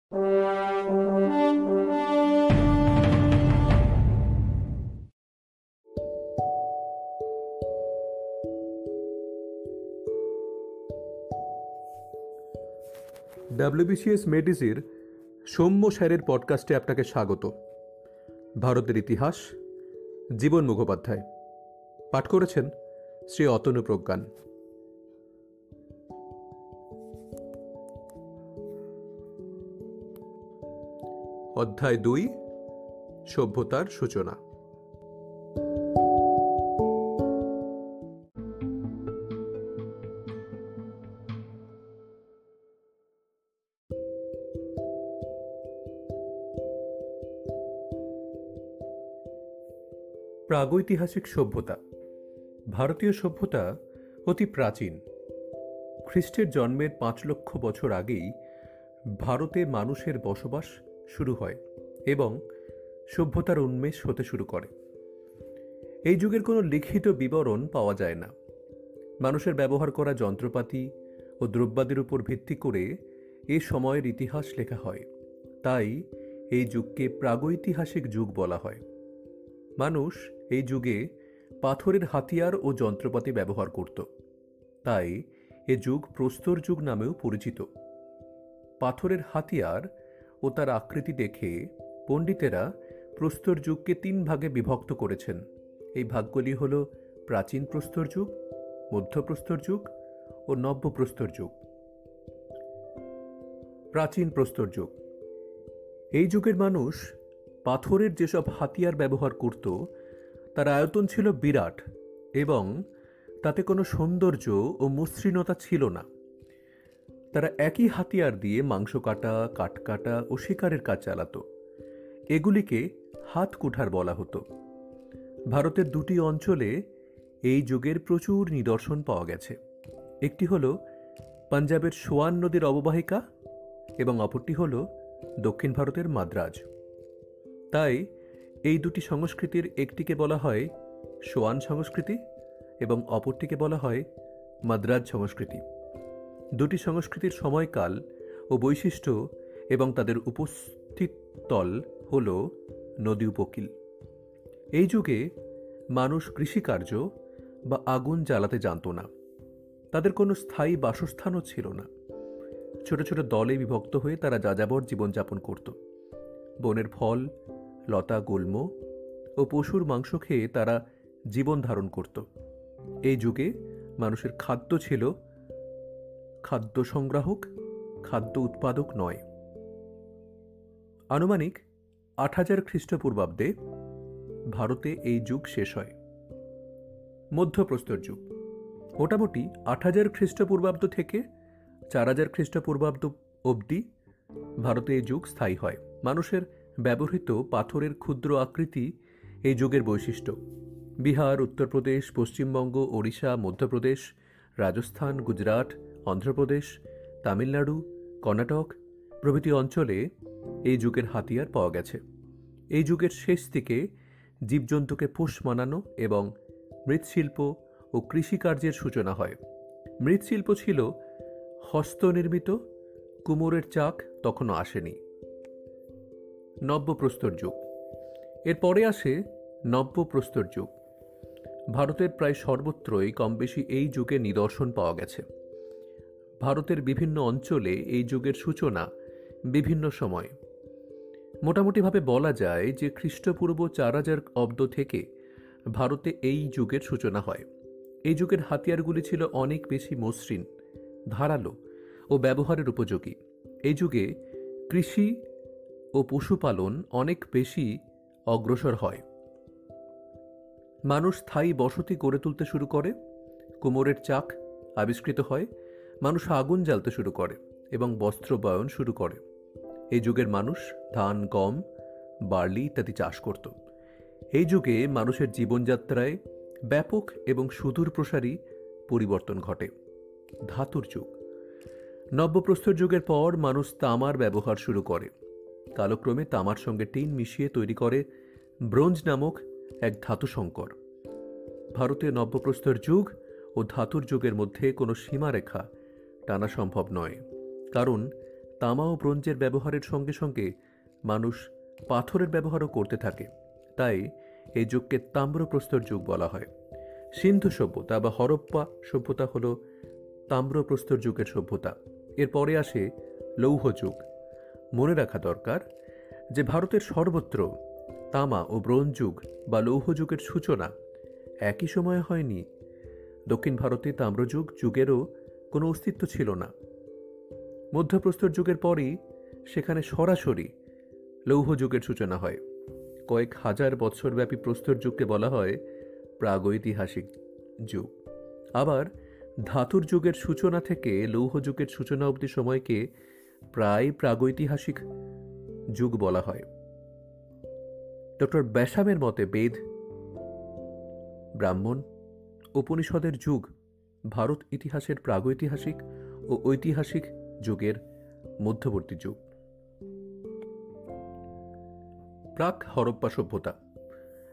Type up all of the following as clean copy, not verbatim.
WBCS মেডিসির Soumya স্যারের পডকাস্টে আপনাকে স্বাগত। ভারতের ইতিহাস, জীবন মুখোপাধ্যায় পাঠ করেছেন শ্রী অতনু প্রজ্ঞান। অধ্যায় 2, সভ্যতার সূচনা। প্রাগৈতিহাসিক সভ্যতা। ভারতীয় সভ্যতা অতি প্রাচীন। খ্রিস্টের জন্মের 5 লক্ষ বছর আগেই ভারতে মানুষের বসবাস শুরু হয় এবং সভ্যতার উন্মেষ হতে শুরু করে। এই যুগের কোনো লিখিত বিবরণ পাওয়া যায় না। মানুষের ব্যবহার করা যন্ত্রপাতি ও দ্রব্যাদির উপর ভিত্তি করে এ সময়ের ইতিহাস লেখা হয়। তাই এই যুগকে প্রাগৈতিহাসিক যুগ বলা হয়। মানুষ এই যুগে পাথরের হাতিয়ার ও যন্ত্রপাতি ব্যবহার করত। তাই এ যুগ প্রস্তর যুগ নামেও পরিচিত। পাথরের হাতিয়ার ও তার আকৃতি দেখে পণ্ডিতেরা প্রস্তর যুগকে 3 ভাগে বিভক্ত করেছেন। এই ভাগগুলি হল প্রাচীন প্রস্তর যুগ, মধ্যপ্রস্তর যুগ ও নব্যপ্রস্তর যুগ। প্রাচীন প্রস্তর যুগ। এই যুগের মানুষ পাথরের যেসব হাতিয়ার ব্যবহার করত তার আয়তন ছিল বিরাট এবং তাতে কোনো সৌন্দর্য ও মসৃণতা ছিল না। তারা একই হাতিয়ার দিয়ে মাংস কাটা, কাঠ কাটা ও শিকারের কাজ চালাত। এগুলিকে হাত কুঠার বলা হতো। ভারতের 2টি অঞ্চলে এই যুগের প্রচুর নিদর্শন পাওয়া গেছে। একটি হল পাঞ্জাবের সোয়ান নদীর অববাহিকা এবং অপরটি হল দক্ষিণ ভারতের মাদ্রাজ। তাই এই 2টি সংস্কৃতির একটিকে বলা হয় সোয়ান সংস্কৃতি এবং অপরটিকে বলা হয় মাদ্রাজ সংস্কৃতি। 2টি সংস্কৃতির সময়কাল ও বৈশিষ্ট্য এবং তাদের উপস্থিত তল হল নদী উপকূল। এই যুগে মানুষ কৃষিকার্য বা আগুন জ্বালাতে জানত না। তাদের কোনো স্থায়ী বাসস্থানও ছিল না। ছোট ছোট দলে বিভক্ত হয়ে তারা যাযাবর জীবনযাপন করত। বনের ফল, লতা, গুল্ম ও পশুর মাংস খেয়ে তারা জীবন ধারণ করত। এই যুগে মানুষের খাদ্য ছিল খাদ্য সংগ্রাহক, খাদ্য উৎপাদক নয়। আনুমানিক 8000 খ্রিস্টপূর্বাব্দে ভারতে এই যুগ শেষ হয়। মধ্যপ্রস্তর যুগ। মোটামুটি 8000 খ্রিস্টপূর্বাব্দ থেকে 4000 খ্রিস্টপূর্বাব্দ অবধি ভারতে এই যুগ স্থায়ী হয়। মানুষের ব্যবহৃত পাথরের ক্ষুদ্র আকৃতি এই যুগের বৈশিষ্ট্য। বিহার, উত্তরপ্রদেশ, পশ্চিমবঙ্গ, ওড়িশা, মধ্যপ্রদেশ, রাজস্থান, গুজরাট, অন্ধ্রপ্রদেশ, তামিলনাড়ু, কর্ণাটক প্রভৃতি অঞ্চলে এই যুগের হাতিয়ার পাওয়া গেছে। এই যুগের শেষ দিকে জীবজন্তুকে পোষ মানানো এবং মৃৎশিল্প ও কৃষিকার্যের সূচনা হয়। মৃৎশিল্প ছিল হস্তনির্মিত, কুমোরের চাক তখনও আসেনি। নব্যপ্রস্তর যুগ। এর পরে আসে নব্যপ্রস্তর যুগ। ভারতের প্রায় সর্বত্রই কমবেশি এই যুগের নিদর্শন পাওয়া গেছে। ভারতের বিভিন্ন অঞ্চলে এই যুগের সূচনা বিভিন্ন সময়। মোটামুটিভাবে বলা যায় যে খ্রিস্টপূর্ব 4000 অব্দ থেকে ভারতে এই যুগের সূচনা হয়। এই যুগের হাতিয়ারগুলি ছিল অনেক বেশি মসৃণ, ধারালো ও ব্যবহারের উপযোগী। এই যুগে কৃষি ও পশুপালন অনেক বেশি অগ্রসর হয়। মানুষ স্থায়ী বসতি গড়ে তুলতে শুরু করে। কুমোরের চাক আবিষ্কৃত হয়। মানুষ আগুন জ্বালতে শুরু করে এবং বস্ত্র বয়ন শুরু করে। এই যুগের মানুষ ধান, গম, বার্লি ইত্যাদি চাষ করত। এই যুগে মানুষের জীবনযাত্রায় ব্যাপক এবং সুদূর প্রসারী পরিবর্তন ঘটে। ধাতুর যুগ। নব্যপ্রস্তর যুগের পর মানুষ তামার ব্যবহার শুরু করে। কালক্রমে তামার সঙ্গে টিন মিশিয়ে তৈরি করে ব্রোঞ্জ নামক এক ধাতু সংকর। ভারতীয় নব্যপ্রস্তর যুগ ও ধাতুর যুগের মধ্যে কোনো সীমারেখা টানা সম্ভব নয়, কারণ তামা ও ব্রোঞ্জের ব্যবহারের সঙ্গে সঙ্গে মানুষ পাথরের ব্যবহারও করতে থাকে, তাই এই যুগকে তাম্রপ্রস্তর যুগ বলা হয়। সিন্ধু সভ্যতা বা হরপ্পা সভ্যতা হল তাম্রপ্রস্তর যুগের সভ্যতা। এরপরে আসে লৌহ যুগ। মনে রাখা দরকার যে ভারতের সর্বত্র তামা ও ব্রোঞ্জ যুগ বা লৌহ যুগের সূচনা একই সময়ে হয়নি। দক্ষিণ ভারতে তাম্রযুগ যুগেরও কোনো অস্তিত্ব ছিল না। মধ্যপ্রস্তর যুগের পরই সেখানে সরাসরি লৌহ যুগের সূচনা হয়। কয়েক হাজার বৎসরব্যাপী প্রস্তর যুগকে বলা হয় প্রাগৈতিহাসিক যুগ। আবার ধাতুর যুগের সূচনা থেকে লৌহ যুগের সূচনা অবধি সময়কে প্রায় প্রাগৈতিহাসিক যুগ বলা হয়। ডক্টর ব্যাসামের মতে বেদ, ব্রাহ্মণ, উপনিষদের যুগ ভারত ইতিহাসের প্রাগৈতিহাসিক ও ঐতিহাসিক যুগের মধ্যবর্তী যুগ। প্রাক হরপ্পা সভ্যতা।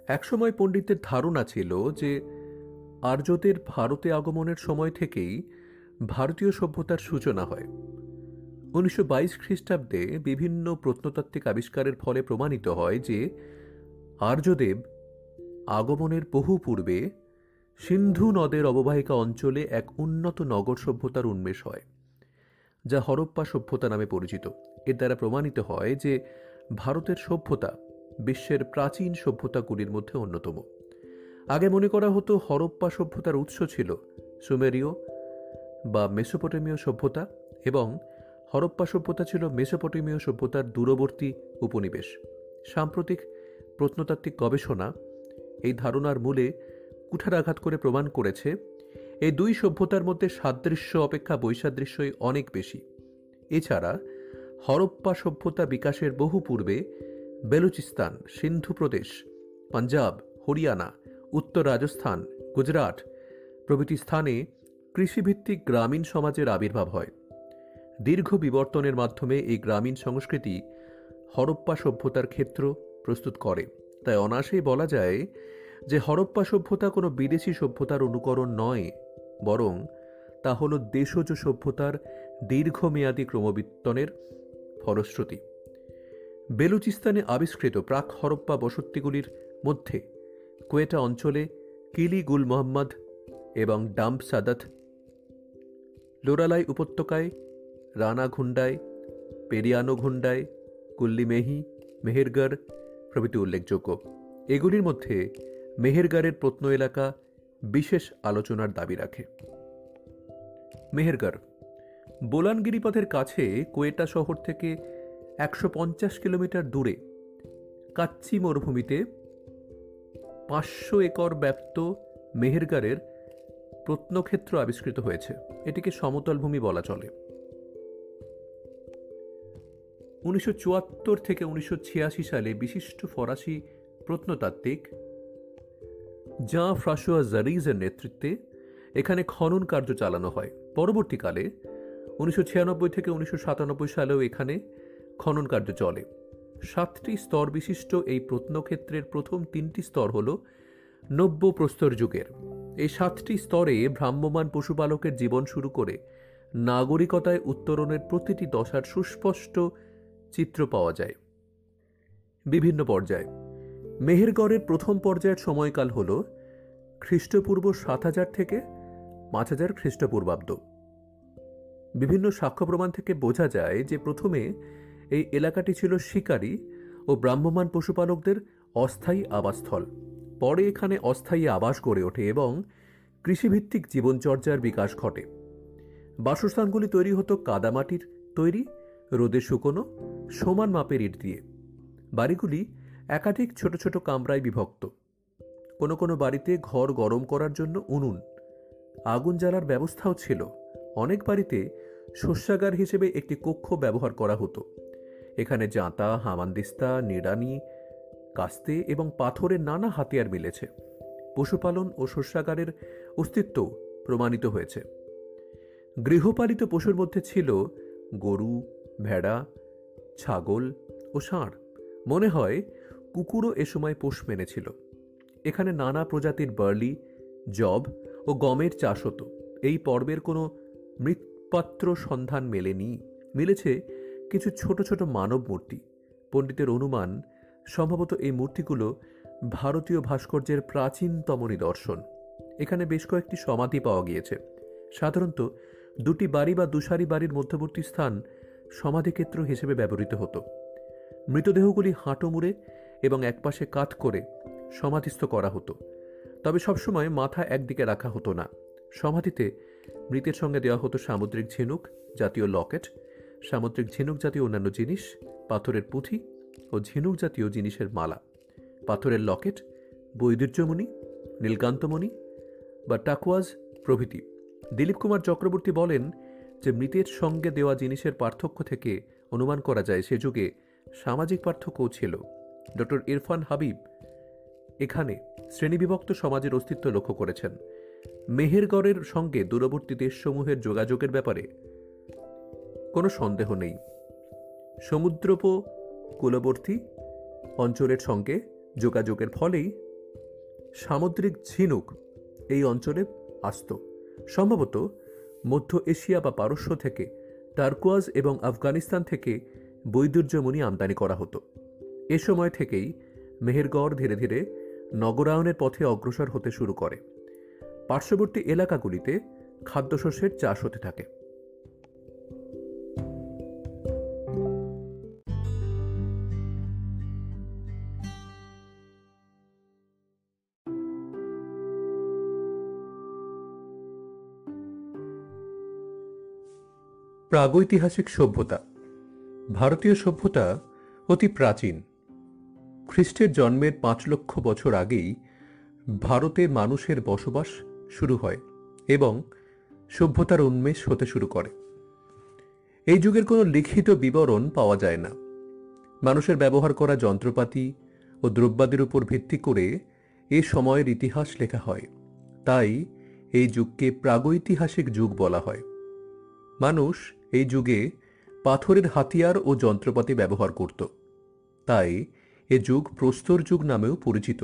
একসময় পণ্ডিতদের ধারণা ছিল যে আর্যদের ভারতে আগমনের সময় থেকেই ভারতীয় সভ্যতার সূচনা হয়। 1922 খ্রিস্টাব্দে বিভিন্ন প্রত্নতাত্ত্বিক আবিষ্কারের ফলে প্রমাণিত হয় যে আর্যদেব আগমনের বহু পূর্বে সিন্ধু নদের অববাহিকা অঞ্চলে এক উন্নত নগর সভ্যতার উন্মেষ হয়, যা হরপ্পা সভ্যতা নামে পরিচিত। এর দ্বারা প্রমাণিত হয় যে ভারতের সভ্যতা বিশ্বের প্রাচীন সভ্যতাগুলির মধ্যে অন্যতম। আগে মনে করা হতো হরপ্পা সভ্যতার উৎস ছিল সুমেরীয় বা মেসোপটেমীয় সভ্যতা এবং হরপ্পা সভ্যতা ছিল মেসোপটেমীয় সভ্যতার দূরবর্তী উপনিবেশ। সাম্প্রতিক প্রত্নতাত্ত্বিক গবেষণা এই ধারণার মূলে কুঠারাঘাত করে প্রমাণ করেছে এই দুই সভ্যতার মধ্যে সাদৃশ্য অপেক্ষা বৈসাদৃশ্যই অনেক বেশি। এছাড়া হরপ্পা সভ্যতা বিকাশের বহু পূর্বে বেলুচিস্তান, সিন্ধু প্রদেশ, পাঞ্জাব, হরিয়ানা, উত্তর রাজস্থান, গুজরাট প্রভৃতি স্থানে কৃষিভিত্তিক গ্রামীণ সমাজের আবির্ভাব হয়। দীর্ঘ বিবর্তনের মাধ্যমে এই গ্রামীণ সংস্কৃতি হরপ্পা সভ্যতার ক্ষেত্র প্রস্তুত করে। তাই অনায়াসেই বলা যায় যে হরপ্পা সভ্যতা কোনো বিদেশি সভ্যতার অনুকরণ নয়, বরং তা হল দেশজ সভ্যতার দীর্ঘমেয়াদী ক্রমবিত্তনের ফলশ্রুতি। বেলুচিস্তানে আবিষ্কৃত প্রাক হরপ্পা বসতিগুলির মধ্যে কোয়েটা অঞ্চলে কিলি গুল মোহাম্মদ এবং ডাম্প সাদাত, লোরালাই উপত্যকায় রানা ঘুন্ডায়, পেরিয়ানো ঘুন্ডায়, কুল্লিমেহি, মেহেরগড় প্রভৃতি উল্লেখযোগ্য। এগুলির মধ্যে মেহেরগড়ের প্রত্ন এলাকা বিশেষ আলোচনার দাবি রাখে। মেহেরগড় বোলান গিরিপথের কাছে কোয়েটা শহর থেকে 150 কিলোমিটার দূরে কাচ্চি মরুভূমিতে 500 একর ব্যাপ্ত মেহেরগড়ের প্রত্নক্ষেত্র আবিষ্কৃত হয়েছে। এটিকে সমতল ভূমি বলা চলে। 1974 থেকে 1986 সালে বিশিষ্ট ফরাসি প্রত্নতাত্ত্বিক জাঁ ফ্রাঁসোয়া জারিজের নেতৃত্বে এখানে খনন কার্য চালানো হয়। পরবর্তীকালে 1996 থেকে 1997 সালেও এখানে খনন কার্য চলে। 7টি স্তর বিশিষ্ট এই প্রত্নক্ষেত্রের প্রথম 3টি স্তর হল নব্য প্রস্তর যুগের। এই 7টি স্তরে ভ্রাম্যমাণ পশুপালকের জীবন শুরু করে নাগরিকতায় উত্তরণের প্রতিটি দশার সুস্পষ্ট চিত্র পাওয়া যায়। বিভিন্ন পর্যায়। মেহেরগড়ের প্রথম পর্যায়ের সময়কাল হল খ্রিস্টপূর্ব 7000 থেকে 5000 খ্রিস্টপূর্বাব্দ। বিভিন্ন সাক্ষ্য প্রমাণ থেকে বোঝা যায় যে প্রথমে এই এলাকাটি ছিল শিকারী ও ভ্রাম্যমাণ পশুপালকদের অস্থায়ী আবাসস্থল। পরে এখানে অস্থায়ী আবাস গড়ে ওঠে এবং কৃষিভিত্তিক জীবনচর্যার বিকাশ ঘটে। বাসস্থানগুলি তৈরি হতো কাদামাটির তৈরি, রোদে শুকনো, সমান মাপের ইট দিয়ে। বাড়িগুলি একাধিক ছোট ছোট কামরায় বিভক্ত। কোনো কোনো বাড়িতে ঘর গরম করার জন্য উনুন, আগুন জ্বালার ব্যবস্থাও ছিল। অনেক বাড়িতে শস্যাগার হিসেবে একটি কক্ষ ব্যবহার করা হতো। এখানে জাঁতা, হামানদিস্তা, নিড়ানি, কাস্তে এবং পাথরের নানা হাতিয়ার মিলেছে। পশুপালন ও শস্যাগারের অস্তিত্ব প্রমাণিত হয়েছে। গৃহপালিত পশুর মধ্যে ছিল গরু, ভেড়া, ছাগল ও ষাঁড়। মনে হয় কুকুরও এ সময় পোষ মেনেছিল। এখানে নানা প্রজাতির বার্লি, জব ও গমের চাষ হতো। এই পর্বের কোনো মৃৎপাত্র সন্ধান মেলেনি। মিলেছে কিছু ছোট ছোট মানব মূর্তি। পণ্ডিতের অনুমান সম্ভবত এই মূর্তিগুলো ভারতীয় ভাস্কর্যের প্রাচীনতম নিদর্শন। এখানে বেশ কয়েকটি সমাধি পাওয়া গিয়েছে। সাধারণত দুটি বাড়ি বা দুসারি বাড়ির মধ্যবর্তী স্থান সমাধিক্ষেত্র হিসেবে ব্যবহৃত হতো। মৃতদেহগুলি হাঁটু মুড়ে এবং একপাশে কাত করে সমাধিস্থ করা হতো, তবে সবসময় মাথা একদিকে রাখা হতো না। সমাধিতে মৃতের সঙ্গে দেওয়া হতো সামুদ্রিক ঝিনুক জাতীয় লকেট, সামুদ্রিক ঝিনুক জাতীয় অন্যান্য জিনিস, পাথরের পুঁথি ও ঝিনুক জাতীয় জিনিসের মালা, পাথরের লকেট, বৈদুর্যমণি, নীলকান্তমণি বা টাকুয়াজ প্রভৃতি। দিলীপ কুমার চক্রবর্তী বলেন যে মৃতের সঙ্গে দেওয়া জিনিসের পার্থক্য থেকে অনুমান করা যায় সে যুগে সামাজিক পার্থক্যও ছিল। ডক্টর ইরফান হাবিব এখানে শ্রেণীবিভক্ত সমাজের অস্তিত্ব লক্ষ্য করেছেন। মেহেরগড়ের সঙ্গে দূরবর্তী দেশসমূহের যোগাযোগের ব্যাপারে কোনো সন্দেহ নেই। সমুদ্রোপকূলবর্তী অঞ্চলের সঙ্গে যোগাযোগের ফলেই সামুদ্রিক ঝিনুক এই অঞ্চলে আসত। সম্ভবত মধ্য এশিয়া বা পারস্য থেকে টার্কোয়াজ এবং আফগানিস্তান থেকে বৈদুর্যমণি আমদানি করা হতো। এ সময় থেকেই মেহেরগড় ধীরে ধীরে নগরায়নের পথে অগ্রসর হতে শুরু করে। পার্শ্ববর্তী এলাকাগুলিতে খাদ্যশস্যের চাষ হতে থাকে। প্রাগৈতিহাসিক সভ্যতা। ভারতীয় সভ্যতা অতি প্রাচীন। খ্রিস্টের জন্মের 5 লক্ষ বছর আগেই ভারতে মানুষের বসবাস শুরু হয় এবং সভ্যতার উন্মেষ হতে শুরু করে। এই যুগের কোনো লিখিত বিবরণ পাওয়া যায় না। মানুষের ব্যবহার করা যন্ত্রপাতি ও দ্রব্যাদির উপর ভিত্তি করে এ সময়ের ইতিহাস লেখা হয়। তাই এই যুগকে প্রাগৈতিহাসিক যুগ বলা হয়। মানুষ এই যুগে পাথরের হাতিয়ার ও যন্ত্রপাতি ব্যবহার করত। তাই এ যুগ প্রস্তর যুগ নামেও পরিচিত।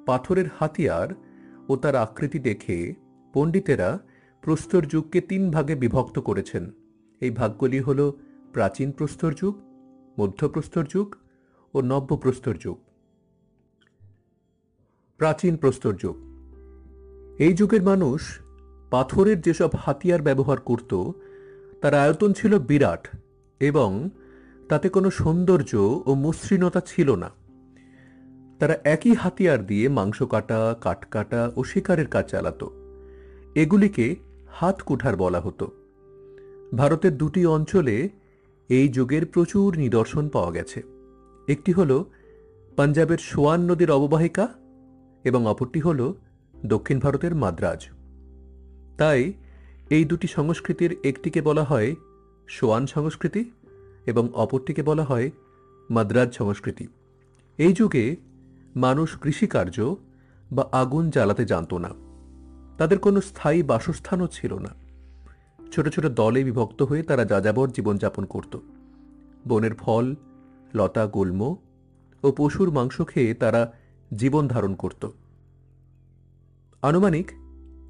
পাথরের হাতিয়ার ও তার আকৃতি দেখে পণ্ডিতেরা প্রস্তর যুগকে 3 ভাগে বিভক্ত করেছেন। এই ভাগগুলি হল প্রাচীন প্রস্তর যুগ, মধ্যপ্রস্তর যুগ ও নব্যপ্রস্তর যুগ। প্রাচীন প্রস্তর যুগ। এই যুগের মানুষ পাথরের যেসব হাতিয়ার ব্যবহার করত তার আয়তন ছিল বিরাট এবং তাতে কোনো সৌন্দর্য ও মসৃণতা ছিল না। তারা একই হাতিয়ার দিয়ে মাংস কাটা, কাঠ কাটা ও শিকারের কাজ চালাত। এগুলিকে হাত কুঠার বলা হতো। ভারতের 2টি অঞ্চলে এই যুগের প্রচুর নিদর্শন পাওয়া গেছে। একটি হল পাঞ্জাবের সোয়ান নদীর অববাহিকা এবং অপরটি হল দক্ষিণ ভারতের মাদ্রাজ। তাই এই 2টি সংস্কৃতির একটিকে বলা হয় সোয়ান সংস্কৃতি এবং অপরটিকে বলা হয় মাদ্রাজ সংস্কৃতি। এই যুগে মানুষ কৃষিকার্য বা আগুন জ্বালাতে জানত না। তাদের কোনো স্থায়ী বাসস্থানও ছিল না। ছোট ছোট দলে বিভক্ত হয়ে তারা যাযাবর জীবনযাপন করত। বনের ফল, লতা, গুল্ম ও পশুর মাংস খেয়ে তারা জীবন ধারণ করত। আনুমানিক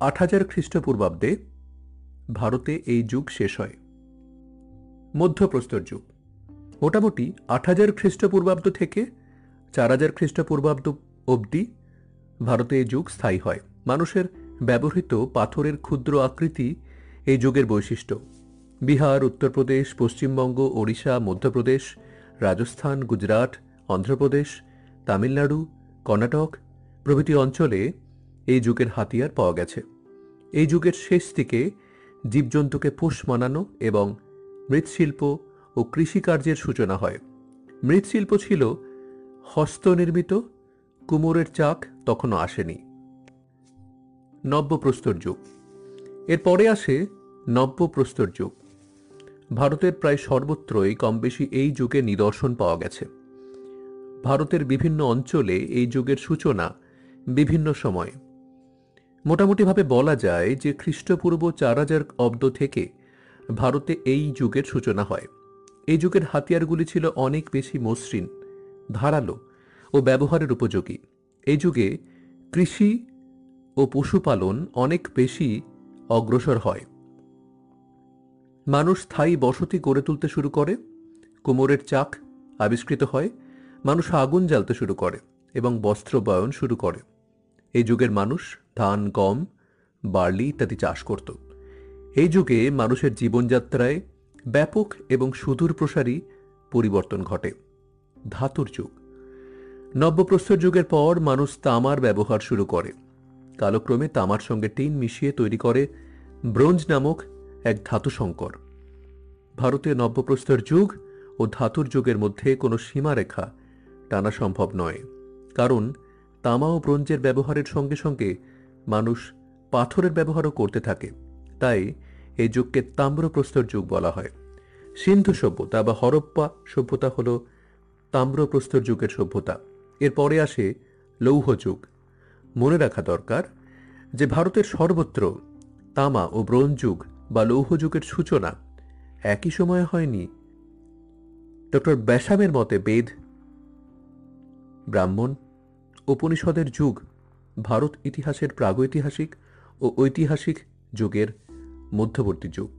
8000 খ্রিস্টপূর্বাব্দে ভারতে এই যুগ শেষ হয়। মধ্যপ্রস্তর যুগ। মোটামুটি 8000 খ্রিস্টপূর্বাব্দ থেকে 4000 খ্রিস্টপূর্বাব্দ অবধি ভারতে এই যুগ স্থায়ী হয়। মানুষের ব্যবহৃত পাথরের ক্ষুদ্র আকৃতি এই যুগের বৈশিষ্ট্য। বিহার, উত্তরপ্রদেশ, পশ্চিমবঙ্গ, ওড়িশা, মধ্যপ্রদেশ, রাজস্থান, গুজরাট, অন্ধ্রপ্রদেশ, তামিলনাড়ু, কর্ণাটক প্রভৃতি অঞ্চলে এই যুগের হাতিয়ার পাওয়া গেছে। এই যুগের শেষ দিকে জীবজন্তুকে পোষ মানানো এবং মৃৎশিল্প ও কৃষিকার্যের সূচনা হয়। মৃৎশিল্প ছিল হস্তনির্মিত, কুমোরের চাক তখনও আসেনি। নব্যপ্রস্তর যুগ। এরপরে আসে নব্যপ্রস্তর যুগ। ভারতের প্রায় সর্বত্রই কমবেশি এই যুগে নিদর্শন পাওয়া গেছে। ভারতের বিভিন্ন অঞ্চলে এই যুগের সূচনা বিভিন্ন সময়ে। মোটামুটিভাবে বলা যায় যে খ্রিস্টপূর্ব 4000 অব্দ থেকে ভারতে এই যুগের সূচনা হয়। এই যুগের হাতিয়ারগুলি ছিল অনেক বেশি মসৃণ, ধারালো ও ব্যবহারের উপযোগী। এই যুগে কৃষি ও পশুপালন অনেক বেশি অগ্রসর হয়। মানুষ স্থায়ী বসতি গড়ে তুলতে শুরু করে, কুমোরের চাক আবিষ্কৃত হয়, মানুষ আগুন জ্বালতে শুরু করে এবং বস্ত্র বয়ন শুরু করে। এই যুগের মানুষ ধান, গম, বার্লি ইত্যাদি চাষ করত। এই যুগে মানুষের জীবনযাত্রায় ব্যাপক এবং সুদূর প্রসারী পরিবর্তন ঘটে। ধাতুর যুগ। নব্যপ্রস্তর যুগের পর মানুষ তামার ব্যবহার শুরু করে। কালক্রমে তামার সঙ্গে টিন মিশিয়ে তৈরি করে ব্রোঞ্জ নামক এক ধাতু সংকর। ভারতীয় নব্যপ্রস্তর যুগ ও ধাতুর যুগের মধ্যে কোনো সীমারেখা টানা সম্ভব নয়, কারণ তামা ও ব্রোঞ্জের ব্যবহারের সঙ্গে সঙ্গে মানুষ পাথরের ব্যবহারও করতে থাকে। তাই এই যুগকে তাম্রপ্রস্তর যুগ বলা হয়। সিন্ধু সভ্যতা বা হরপ্পা সভ্যতা হল তাম্রপ্রস্তর যুগের সভ্যতা। এরপরে আসে লৌহ যুগ। মনে রাখা দরকার যে ভারতের সর্বত্র তামা ও ব্রোঞ্জ যুগ বা লৌহ যুগের সূচনা একই সময়ে হয়নি। ডক্টর ব্যাসামের মতে বেদ, ব্রাহ্মণ, উপনিষদের যুগ ভারত ইতিহাসের প্রাগৈতিহাসিক ও ঐতিহাসিক যুগের মধ্যবর্তী যুগ।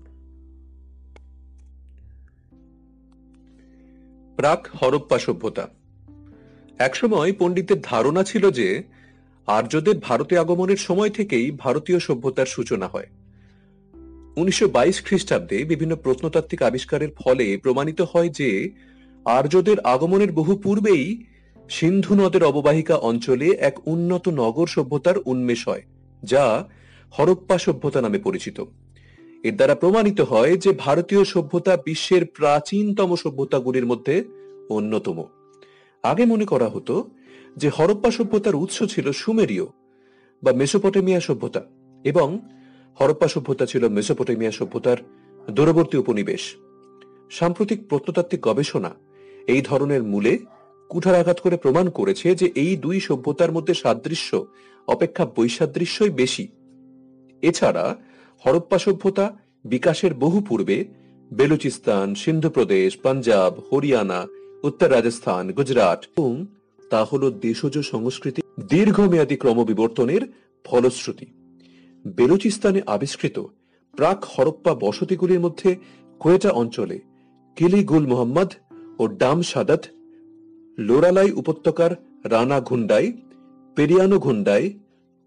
প্রাক হরপ্পা সভ্যতা। একসময় পণ্ডিতদের ধারণা ছিল যে আর্যদের ভারতে আগমনের সময় থেকেই ভারতীয় সভ্যতার সূচনা হয়। 1922 খ্রিস্টাব্দে বিভিন্ন প্রত্নতাত্ত্বিক আবিষ্কারের ফলে প্রমাণিত হয় যে আর্যদের আগমনের বহু পূর্বেই সিন্ধু নদের অববাহিকা অঞ্চলে এক উন্নত নগর সভ্যতার উন্মেষ হয়, যা হরপ্পা সভ্যতা নামে পরিচিত। এর দ্বারা প্রমাণিত হয় যে ভারতীয় সভ্যতা বিশ্বের প্রাচীনতম সভ্যতাগুলির মধ্যে অন্যতম। আগে মনে করা হতো যে হরপ্পা সভ্যতার উৎস ছিল সুমেরীয় বা মেসোপটেমিয়া সভ্যতা এবং হরপ্পা সভ্যতা ছিল মেসোপটেমিয়া সভ্যতার দূরবর্তী উপনিবেশ। সাম্প্রতিক প্রত্নতাত্ত্বিক গবেষণা এই ধরনের মূলে কুঠারাঘাত করে প্রমাণ করেছে যে এই দুই সভ্যতার মধ্যে সাদৃশ্য অপেক্ষা বৈসাদৃশ্যই বেশি। এছাড়া হরপ্পা সভ্যতা বিকাশের বহু পূর্বে বেলুচিস্তান, সিন্ধু প্রদেশ, পাঞ্জাব, হরিয়ানা, উত্তর রাজস্থান, গুজরাট এবং তা হল দেশজ সংস্কৃতি দীর্ঘমেয়াদী ক্রমবিবর্তনের ফলশ্রুতি। বেলুচিস্তানে আবিষ্কৃত প্রাক হরপ্পা বসতিগুলির মধ্যে কোয়েটা অঞ্চলে কিলি গুল মোহাম্মদ ও ডাম সাদাত, লোরালাই উপত্যকার রানা ঘুন্ডাই, পেরিয়ানো ঘুন্ডাই,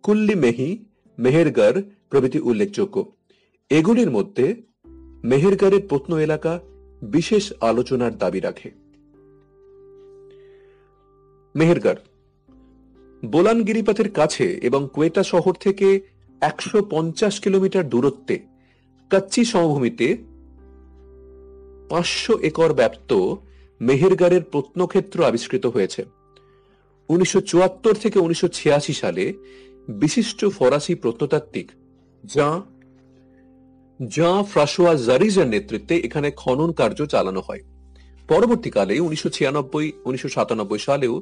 কুল্লি মেহি, মেহেরগড় প্রভৃতি উল্লেখযোগ্য। এগুলির মধ্যে মেহেরগড়ের প্রত্ন এলাকা বিশেষ আলোচনার দাবি রাখে। মেহেরগড় বোলান গিরিপথের কাছে এবং কোয়েটা শহর থেকে 150 কিলোমিটার দূরত্বে কচ্চি সমভূমিতে 500 একর ব্যাপ্ত মেহেরগড়ের প্রত্নক্ষেত্র আবিষ্কৃত হয়েছে। 1974 থেকে 1986 সালে বিশিষ্ট ফরাসি প্রত্নতাত্ত্বিক জাঁ ফ্রাঁসোয়া জারিজের নেতৃত্বে এখানে খনন কার্য চালানো হয়। পরবর্তীকালে 1996-1997 সালেও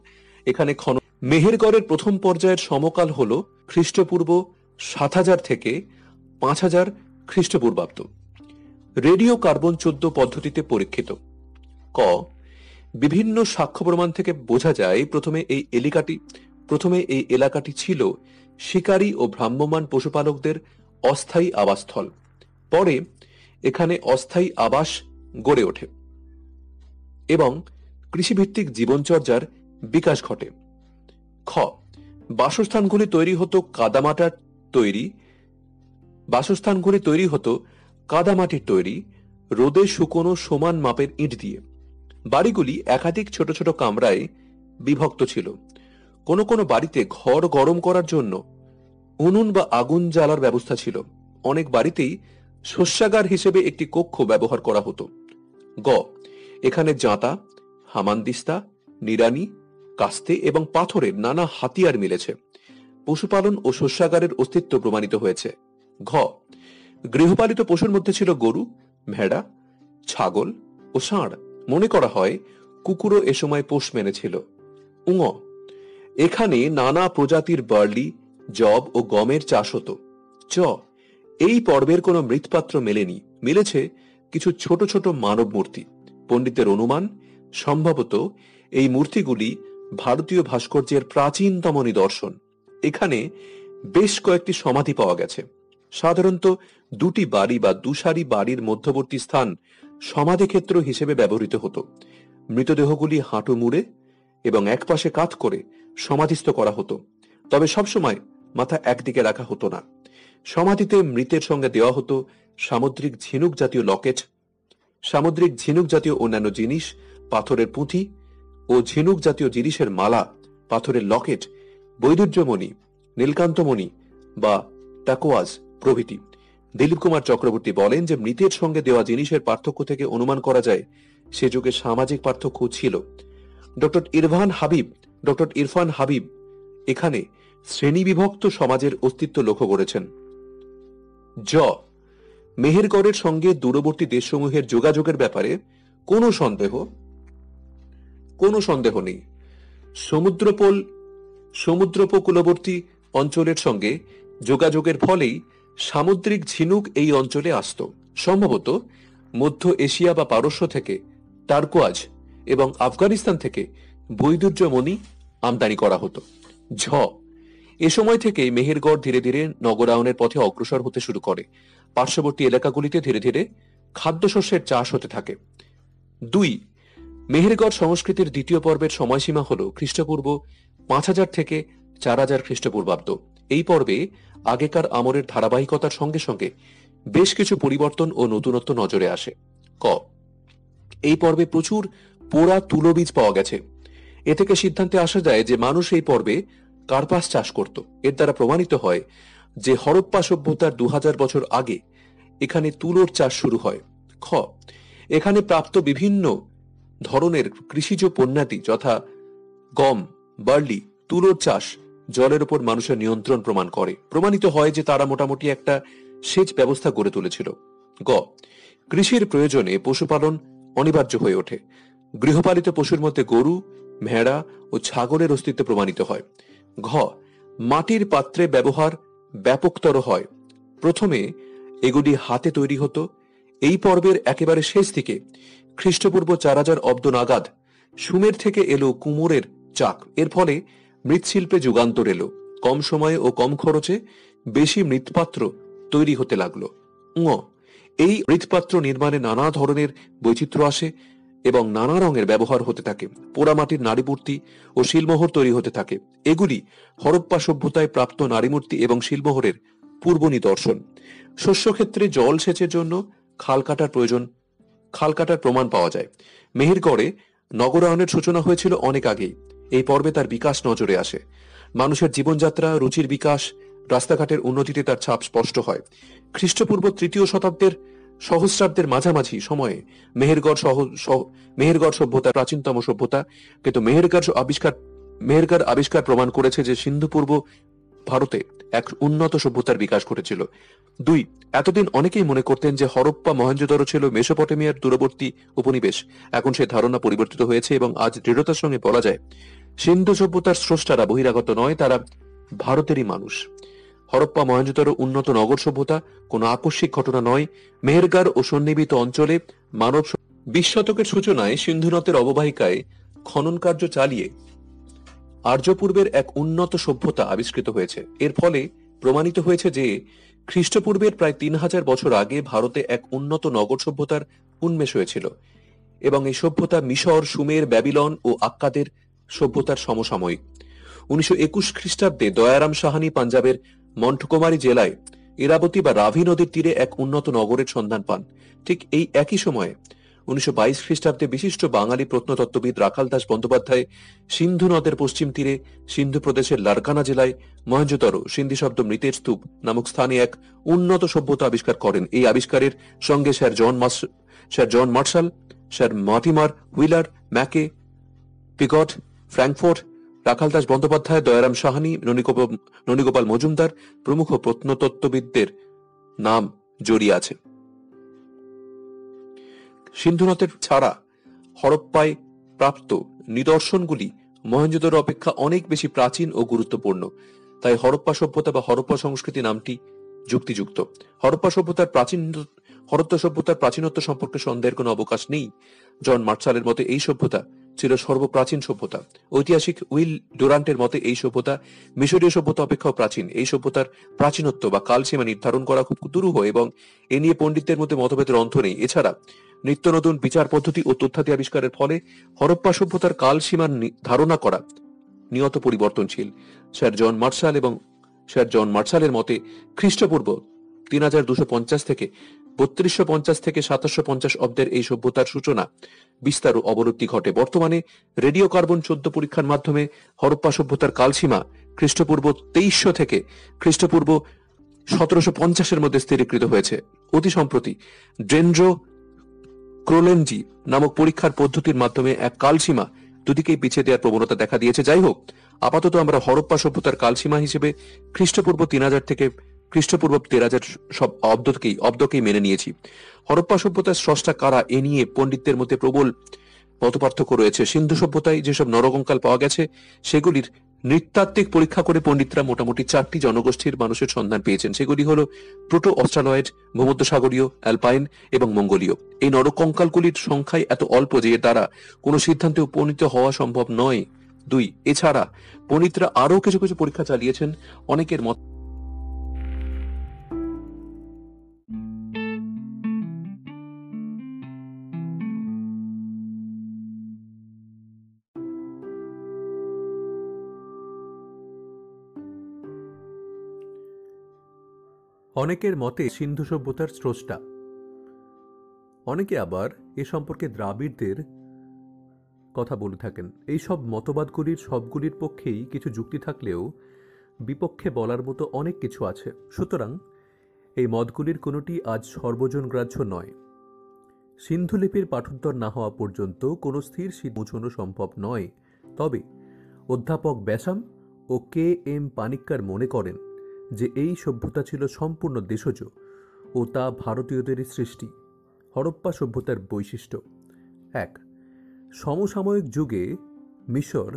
এখানে খনন। মেহেরগড়ের প্রথম পর্যায়ের সমকাল হল খ্রিস্টপূর্ব 7000 থেকে 5000 খ্রিস্টপূর্বাব্দ। রেডিও কার্বন 14 পদ্ধতিতে পরীক্ষিত। ক বিভিন্ন সাক্ষ্য প্রমাণ থেকে বোঝা যায় প্রথমে এই এলাকাটি ছিল শিকারী ও ভ্রাম্যমাণ পশুপালকদের অস্থায়ী আবাসস্থল। পরে এখানে অস্থায়ী আবাস গড়ে ওঠে এবং কৃষিভিত্তিক জীবনচর্যার বিকাশ ঘটে। খ বাসস্থানগুলি তৈরি হতো কাদামাটির তৈরি, রোদে শুকনো সমান মাপের ইট দিয়ে। বাড়িগুলি একাধিক ছোট ছোট কামরায় বিভক্ত ছিল। কোনো কোনো বাড়িতে ঘর গরম করার জন্য উনুন বা আগুন জ্বালার ব্যবস্থা ছিল। অনেক বাড়িতেই শস্যাগার হিসেবে একটি কক্ষ ব্যবহার করা হতো। গ এখানে জাঁতা, হামানদিস্তা, নিড়ানি, কাস্তে এবং পাথরের নানা হাতিয়ার মিলেছে। পশুপালন ও শস্যাগারের অস্তিত্ব প্রমাণিত হয়েছে। ঘ গৃহপালিত পশুর মধ্যে ছিল গরু, ভেড়া, ছাগল ও ষাঁড়। মনে করা হয় কুকুরও এ সময় পোষ মেনেছিল। উঙ এখানে নানা প্রজাতির বার্লি, যব ও গমের চাষ হতো। চ এই পর্বের কোনো মৃৎপাত্র মেলেনি, মিলেছে কিছু ছোট ছোট মানব মূর্তি। পণ্ডিতের অনুমান সম্ভবত এই মূর্তিগুলি ভারতীয় ভাস্কর্যের প্রাচীনতম নিদর্শন। এখানে বেশ কয়েকটি সমাধি পাওয়া গেছে। সাধারণত দুটি বাড়ি বা দুসারি বাড়ির মধ্যবর্তী স্থান সমাধিক্ষেত্র হিসেবে ব্যবহৃত হতো। মৃতদেহগুলি হাঁটু মুড়ে এবং একপাশে কাত করে সমাধিস্থ করা হতো, তবে সবসময় মাথা একদিকে রাখা হতো না। সমাধিতে মৃতের সঙ্গে দেওয়া হতো সামুদ্রিক ঝিনুক জাতীয় লকেট, সামুদ্রিক ঝিনুক জাতীয় অন্যান্য জিনিস, পাথরের পুঁথি ও ঝিনুক জাতীয় জিনিসের মালা, পাথরের লকেট, বৈদুর্যমণি, নীলকান্তমণি বা টাকোয়াজ প্রভৃতি। দিলীপ কুমার চক্রবর্তী বলেন যে মৃতের সঙ্গে দেওয়া জিনিসের পার্থক্য থেকে অনুমান করা যায় সে যুগে সামাজিক পার্থক্য ছিল। ডক্টর ইরফান হাবিব এখানে শ্রেণীবিভক্ত সমাজের অস্তিত্ব লক্ষ্য করেছেন। মেহেরগড়ের সঙ্গে দূরবর্তী দেশসমূহের যোগাযোগের ব্যাপারে কোনো সন্দেহ নেই। সমুদ্রোপকূলবর্তী অঞ্চলের সঙ্গে যোগাযোগের ফলেই সামুদ্রিক ঝিনুক এই অঞ্চলে আসত। সম্ভবত মধ্য এশিয়া বা পারস্য থেকে টার্কোয়াজ এবং আফগানিস্তান থেকে বৈদুর্যমণি আমদানি করা হতো। এ সময় থেকে মেহেরগড় ধীরে ধীরে নগরায়নের পথে অগ্রসর হতে শুরু করে। পার্শ্ববর্তী এলাকাগুলিতে ধীরে ধীরে খাদ্যশস্যের চাষ হতে থাকে। 2. মেহেরগড় সংস্কৃতির দ্বিতীয় পর্বের সময়সীমা হল খ্রিস্টপূর্ব 5000 থেকে 4000 খ্রিস্টপূর্বাব্দ। এই পর্বে আগেকার আমলের ধারাবাহিকতার সঙ্গে সঙ্গে বেশ কিছু পরিবর্তন ও নতুনত্ব নজরে আসে। এই পর্বে প্রচুর পোড়া তুলো বীজ পাওয়া গেছে। এ থেকে সিদ্ধান্তে আসা যায় যে মানুষ এই পর্বে কার্পাস চাষ করত। এর দ্বারা প্রমাণিত হয় যে হরপ্পা সভ্যতার 2000 বছর আগে এখানে তুলোর চাষ শুরু হয়। এখানে প্রাপ্ত বিভিন্ন ধরনের কৃষিজ পণ্যাদি যথা গম, বার্লি, তুলোর চাষ জলের উপর মানুষের নিয়ন্ত্রণ প্রমাণ করে। প্রমাণিত হয় যে তারা মোটামুটি একটা সেচ ব্যবস্থা গড়ে তুলেছিল। কৃষির প্রয়োজনে পশুপালন অনিবার্য হয়ে ওঠে। গৃহপালিত পশুর মধ্যে গরু, ভেড়া ও ছাগলের অস্তিত্ব প্রমাণিত হয়। মাটির পাত্রে ব্যবহার ব্যাপকতর হয়। প্রথমে এগুলি হাতে তৈরি হতো। এই পর্বের একেবারে শেষ দিকে খ্রিস্টপূর্ব 4000 অব্দ নাগাদ সুমের থেকে এলো কুমোরের চাক। এর ফলে মৃৎশিল্পে যুগান্তর এলো। কম সময়ে ও কম খরচে বেশি মৃৎপাত্র তৈরি হতে লাগলো। এই মৃৎপাত্র নির্মাণে নানা ধরনের বৈচিত্র্য আসে এবং নানা রঙের ব্যবহার হতে থাকে। পোড়ামাটির নারীমূর্তি ও শিলমোহর তৈরি হতে থাকে। এগুলি হরপ্পা সভ্যতায় প্রাপ্ত নারীমূর্তি এবং শিলমোহরের পূর্ব নিদর্শন। শস্যক্ষেত্রে জল সেচের জন্য খাল কাটার প্রমাণ পাওয়া যায়। মেহেরগড়ে নগরায়নের সূচনা হয়েছিল অনেক আগেই। এই পর্বে তার বিকাশ নজরে আসে। মানুষের জীবনযাত্রা, রুচির বিকাশ, রাস্তাঘাটের উন্নতিতে তার ছাপ স্পষ্ট হয়। খ্রিস্টপূর্ব 3য় শতাব্দের সহস্রাব্দের মাঝামাঝি সময়ে মেহেরগড় সভ্যতা প্রাচীনতম সভ্যতা, কিন্তু মেহেরগড় আবিষ্কার প্রমাণ করেছে যে সিন্ধু পূর্ব ভারতে এক উন্নত সভ্যতার বিকাশ ঘটেছিল। 2. এতদিন অনেকেই মনে করতেন যে হরপ্পা মহেঞ্জোদারো ছিল মেসোপটেমিয়ার দূরবর্তী উপনিবেশ। এখন সে ধারণা পরিবর্তিত হয়েছে এবং আজ দৃঢ়তার সঙ্গে বলা যায় সিন্ধু সভ্যতার স্রষ্টারা বহিরাগত নয়, তারা ভারতেরই মানুষ। হরপ্পা মহেঞ্জোদারো উন্নত নগর সভ্যতা কোনো আকস্মিক ঘটনা নয়। মেহেরগড় ও সন্নিহিত অঞ্চলে মানব 20 শতকের সূচনায় সিন্ধু নদের অববাহিকায় খনন কার্য চালিয়ে আর্যপূর্বের এক উন্নত সভ্যতা আবিষ্কৃত হয়েছে। এর ফলে প্রমাণিত হয়েছে যে খ্রিস্টপূর্বের প্রায় 3000 বছর আগে ভারতে এক উন্নত নগর সভ্যতার উন্মেষ হয়েছিল এবং এই সভ্যতা মিশর, সুমের, ব্যাবিলন ও আক্কাদের সভ্যতার সমসাময়িক। 1921 খ্রিস্টাব্দে দয়ারাম সাহানি পাঞ্জাবের মন্টগোমারি জেলায় ইরাবতী বা রাভি নদীর তীরে এক উন্নত নগরের সন্ধান পান। ঠিক এই একই সময়ে 1922 খ্রিস্টাব্দে বিশিষ্ট বাঙালি প্রত্নতত্ত্ববিদ রাখাল দাস বন্দ্যোপাধ্যায় সিন্ধু নদের পশ্চিম তীরে সিন্ধু প্রদেশের লারকানা জেলায় মহেঞ্জোদারো সিন্ধি শব্দ মৃতের স্তূপ নামক স্থানে এক উন্নত সভ্যতা আবিষ্কার করেন। এই আবিষ্কারের সঙ্গে sir John Marshall, sir Mortimer Wheeler, Mackay, Piggott, Frankfort, Rakhal Das Bandyopadhyay, Dayaram Sahni, Nanigopal Majumdar প্রমুখ প্রত্নতত্ত্ববিদদের নাম জড়িয়ে আছে। সিন্ধু নদের ছাড়া হরপ্পায় প্রাপ্ত নিদর্শনগুলি মহেঞ্জোদারো অপেক্ষা অনেক বেশি প্রাচীন ও গুরুত্বপূর্ণ। তাই হরপ্পা সভ্যতা বা হরপ্পা সংস্কৃতি নামটি যুক্তিযুক্ত। হরপ্পা সভ্যতার প্রাচীনত্ব সম্পর্কে সন্দেহের কোনো অবকাশ নেই। জন মার্শালের মতে এই সভ্যতা ছিল সর্বপ্রাচীন সভ্যতা। ঐতিহাসিক উইল ডুরান্টের মতে এই সভ্যতা মিশরীয় সভ্যতা অপেক্ষাও প্রাচীন। এই সভ্যতার প্রাচীনত্ব বা কালসীমা নির্ধারণ করা খুব দুরূহ এবং এ নিয়ে পণ্ডিতদের মধ্যে মতভেদের অন্ত নেই। এছাড়া নিত্য নতুন বিচার পদ্ধতি ও তথ্যাদি আবিষ্কারের ফলে হরপ্পা সভ্যতার কালসীমার ধারণা করা নিয়ত পরিবর্তনশীল। স্যার জন মার্শালের মতে খ্রিস্টপূর্ব 3250 থেকে 3250 থেকে 2750 অব্দের এই সভ্যতার সূচনা, বিস্তার ও অবলুপ্তি ঘটে। বর্তমানে রেডিও কার্বন 14 পরীক্ষার মাধ্যমে হরপ্পা সভ্যতার কালসীমা খ্রিস্টপূর্ব 2300 থেকে খ্রিস্টপূর্ব 1750 মধ্যে স্থিরীকৃত হয়েছে। অতি সম্প্রতি ডেন্ড্রো ক্রোলেনজি নামক পরীক্ষার পদ্ধতির মাধ্যমে এক কালসীমা দুদিকেই পিছিয়ে দেওয়ার প্রবণতা দেখা দিয়েছে। যাই হোক, আপাতত আমরা হরপ্পা সভ্যতার কালসীমা হিসেবে খ্রিস্টপূর্ব 3000 থেকে খ্রিস্টপূর্ব 13,000 সব অব্দকেই মেনে নিয়েছি। হরপ্পা সভ্যতার স্রষ্টা কারা এ নিয়ে পণ্ডিতদের মধ্যে প্রবল মতপার্থক্য রয়েছে। সিন্ধু সভ্যতায় যেসব নরকঙ্কাল পাওয়া গেছে সেগুলির নৃতাত্ত্বিক পরীক্ষা করে পণ্ডিতরা মোটামুটি 4টি জনগোষ্ঠীর মানুষের সন্ধান পেয়েছেন। সেগুলি হলো প্রোটো অস্ট্রালয়েড, ভূমধ্যসাগরীয়, অ্যালপাইন এবং মঙ্গোলীয়। এই নরকঙ্কালগুলির সংখ্যায় এত অল্প যে এর দ্বারা কোনো সিদ্ধান্তে উপনীত হওয়া সম্ভব নয়। 2, এছাড়া পণ্ডিতরা আরও কিছু কিছু পরীক্ষা চালিয়েছেন। অনেকের মত অনেকের মতে সিন্ধু সভ্যতার স্রষ্টা, অনেকে আবার এ সম্পর্কে দ্রাবিড়দের কথা বলে থাকেন। এই সব মতবাদগুলির সবগুলির পক্ষেই কিছু যুক্তি থাকলেও বিপক্ষে বলার মতো অনেক কিছু আছে। সুতরাং এই মতগুলির কোনোটি আজ সর্বজনগ্রাহ্য নয়। সিন্ধুলিপির পাঠোদ্ধার না হওয়া পর্যন্ত কোনো স্থির পৌঁছানো সম্ভব নয়। তবে অধ্যাপক ব্যাসাম ও KM পানিক্কার মনে করেন যে এই সভ্যতা ছিল সম্পূর্ণ দেশজ ও তা ভারতীয়দেরই সৃষ্টি। হরপ্পা সভ্যতার বৈশিষ্ট্য: 1. সমসাময়িক যুগে মিশর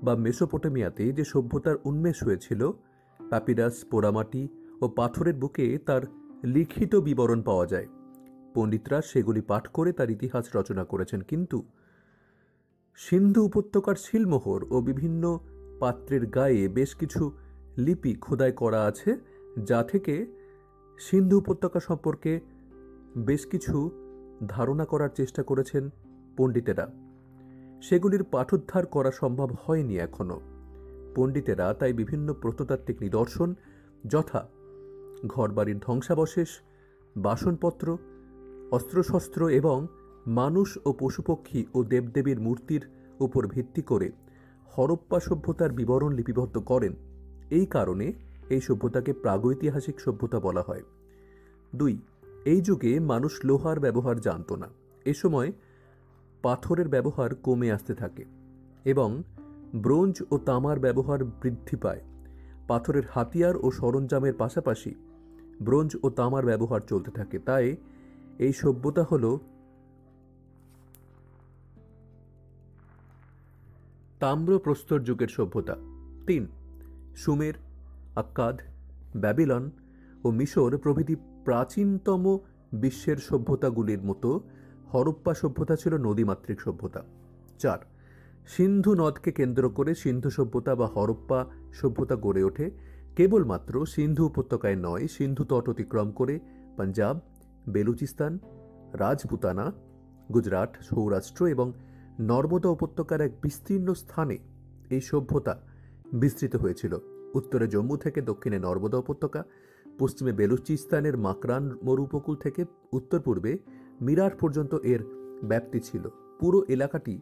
বা মেসোপটেমিয়াতে যে সভ্যতার উন্মেষ হয়েছিল, প্যাপিরাস, পোড়ামাটি ও পাথরের বুকে তার লিখিত বিবরণ পাওয়া যায়। পণ্ডিতরা সেগুলি পাঠ করে তার ইতিহাস রচনা করেছেন। কিন্তু সিন্ধু উপত্যকার শিলমোহর ও বিভিন্ন পাত্রের গায়ে বেশ কিছু লিপি খোদাই করা আছে, যা থেকে সিন্ধু উপত্যকা সম্পর্কে বেশ কিছু ধারণা করার চেষ্টা করেছেন পণ্ডিতেরা। সেগুলির পাঠোদ্ধার করা সম্ভব হয়নি এখনো। পণ্ডিতেরা তাই বিভিন্ন প্রত্নতাত্ত্বিক নিদর্শন, যথা ঘরবাড়ির ধ্বংসাবশেষ, বাসনপত্র, অস্ত্রশস্ত্র এবং মানুষ ও পশুপক্ষী ও দেবদেবীর মূর্তির উপর ভিত্তি করে হরপ্পা সভ্যতার বিবরণ লিপিবদ্ধ করেন। এই কারণে এই সভ্যতাকে প্রাগৈতিহাসিক সভ্যতা বলা হয়। 2. এই যুগে মানুষ লোহার ব্যবহার জানত না। এ সময় পাথরের ব্যবহার কমে আসতে থাকে এবং ব্রোঞ্জ ও তামার ব্যবহার বৃদ্ধি পায়। পাথরের হাতিয়ার ও সরঞ্জামের পাশাপাশি ব্রোঞ্জ ও তামার ব্যবহার চলতে থাকে। তাই এই সভ্যতা হল তাম্রপ্রস্তর যুগের সভ্যতা। 3. সুমের, আক্কাদ, ব্যাবিলন ও মিশর প্রভৃতি প্রাচীনতম বিশ্বের সভ্যতাগুলির মতো হরপ্পা সভ্যতা ছিল নদীমাতৃক সভ্যতা। 4. সিন্ধু নদকে কেন্দ্র করে সিন্ধু সভ্যতা বা হরপ্পা সভ্যতা গড়ে ওঠে। কেবলমাত্র সিন্ধু উপত্যকায় নয়, সিন্ধু তট অতিক্রম করে পাঞ্জাব, বেলুচিস্তান, রাজপুতানা, গুজরাট, সৌরাষ্ট্র এবং নর্মদা উপত্যকার এক বিস্তীর্ণ স্থানে এই সভ্যতা বিস্তৃত হয়েছিল। উত্তরে জম্মু থেকে দক্ষিণে নর্মদা উপত্যকা, পশ্চিমে বেলুচিস্তানের মাকরান মরুপকুল থেকে উত্তর পূর্বে মিরাট পর্যন্ত এর ব্যাপ্তি ছিল। পুরো এলাকাটি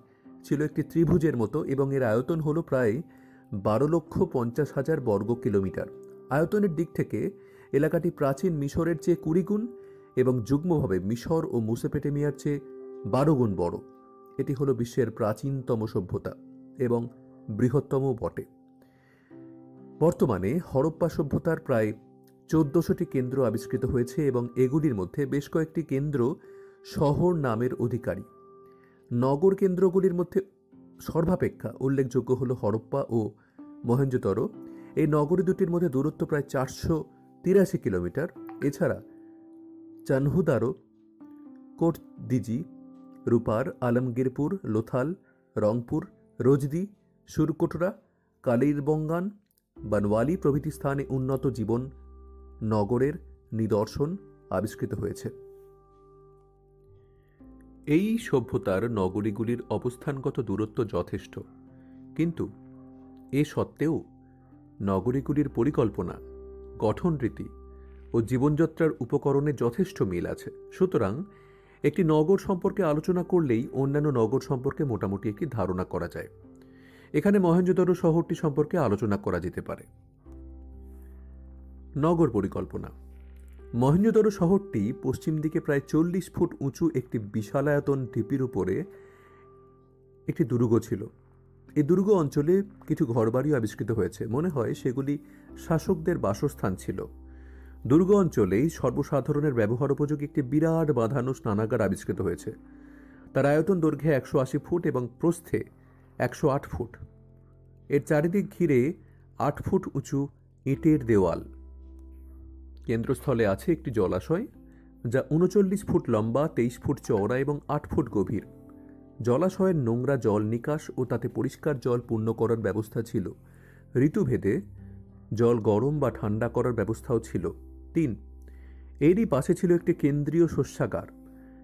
ছিল একটি ত্রিভুজের মতো এবং এর আয়তন হল প্রায় 12,50,000 বর্গ কিলোমিটার। আয়তনের দিক থেকে এলাকাটি প্রাচীন মিশরের চেয়ে 20 গুণ এবং যুগ্মভাবে মিশর ও মেসোপটেমিয়ার চেয়ে 12 গুণ বড়। এটি হল বিশ্বের প্রাচীনতম সভ্যতা এবং বৃহত্তমও বটে। বর্তমানে হরপ্পা সভ্যতার প্রায় 1400টি কেন্দ্র আবিষ্কৃত হয়েছে এবং এগুলির মধ্যে বেশ কয়েকটি কেন্দ্র শহর নামের অধিকারী। নগর কেন্দ্রগুলির মধ্যে সর্বাপেক্ষা উল্লেখযোগ্য হল হরপ্পা ও মহেঞ্জোদড়ো। এই নগরী দুটির মধ্যে দূরত্ব প্রায় 483 কিলোমিটার। এছাড়া চানহুদারো, কোটদিজি, রূপার, আলমগীরপুর, লোথাল, রংপুর, রোজদি, সুরকোটরা, কালিরবঙ্গান, বনওয়ালি প্রভৃতি স্থানে উন্নত জীবন নগরের নিদর্শন আবিষ্কৃত হয়েছে। এই সভ্যতার নগরীগুলির অবস্থানগত দূরত্ব যথেষ্ট, কিন্তু এ সত্ত্বেও নগরীগুলির পরিকল্পনা, গঠনরীতি ও জীবনযাত্রার উপকরণে যথেষ্ট মিল আছে। সুতরাং একটি নগর সম্পর্কে আলোচনা করলেই অন্যান্য নগর সম্পর্কে মোটামুটি একটি ধারণা করা যায়। এখানে মহেঞ্জোদারো শহরটি সম্পর্কে আলোচনা করা যেতে পারে। নগর পরিকল্পনা। মহেঞ্জোদারো শহরটি পশ্চিম দিকে প্রায় 40 ফুট উঁচু একটি বিশালায়তন ঢিপির উপরে একটি দুর্গ ছিল। এই দুর্গ অঞ্চলে কিছু ঘরবাড়িও আবিষ্কৃত হয়েছে। মনে হয় সেগুলি শাসকদের বাসস্থান ছিল। দুর্গ অঞ্চলেই সর্বসাধারণের ব্যবহার উপযোগী একটি বিরাট বাঁধানো স্নানাগার আবিষ্কৃত হয়েছে। তার আয়তন দৈর্ঘ্যে 180 ফুট এবং প্রস্থে 108 ফুট। এর চারিদিক ঘিরে 8 ফুট উঁচু ইটের দেওয়াল। কেন্দ্রস্থলে আছে একটি জলাশয়, যা 39 ফুট লম্বা, 23 ফুট চওড়া এবং 8 ফুট গভীর। জলাশয়ের নোংরা জল নিকাশ ও তাতে পরিষ্কার জল পূর্ণ করার ব্যবস্থা ছিল। ঋতুভেদে জল গরম বা ঠান্ডা করার ব্যবস্থাও ছিল। 3, এরই পাশে ছিল একটি কেন্দ্রীয় শস্যাগার।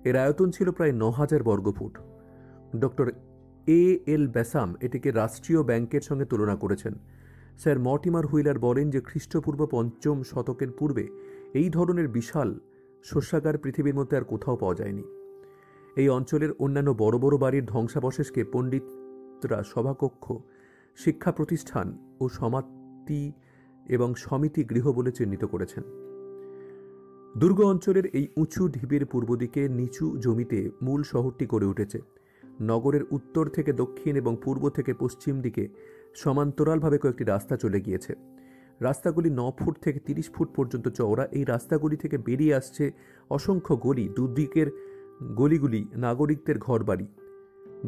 এর আয়তন ছিল প্রায় 9000 বর্গফুট। ডক্টর এল বেসাম এটিকে রাষ্ট্রীয় ব্যাংকের সঙ্গে তুলনা করেছেন। স্যার মর্টিমার হুইলার বলেন যে খ্রিস্টপূর্ব 5ম শতকের পূর্বে এই ধরনের বিশাল শস্যাগার পৃথিবীর মধ্যে আর কোথাও পাওয়া যায়নি। এই অঞ্চলের অন্যান্য বড় বড় বাড়ির ধ্বংসাবশেষকে পণ্ডিতরা সভাকক্ষ, শিক্ষা প্রতিষ্ঠান ও সমাধি এবং সমিতি গৃহ বলে চিহ্নিত করেছেন। দুর্গ অঞ্চলের এই উঁচু ঢিবির পূর্ব দিকে নিচু জমিতে মূল শহরটি গড়ে উঠেছে। নগরের উত্তর থেকে দক্ষিণ এবং পূর্ব থেকে পশ্চিম দিকে সমান্তরালভাবে কয়েকটি রাস্তা চলে গিয়েছে। রাস্তাগুলি 9 ফুট থেকে 30 ফুট পর্যন্ত চওড়া। এই রাস্তাগুলি থেকে বেরিয়ে আসছে অসংখ্য গলি। দুদিকের গলিগুলি নাগরিকদের ঘরবাড়ি।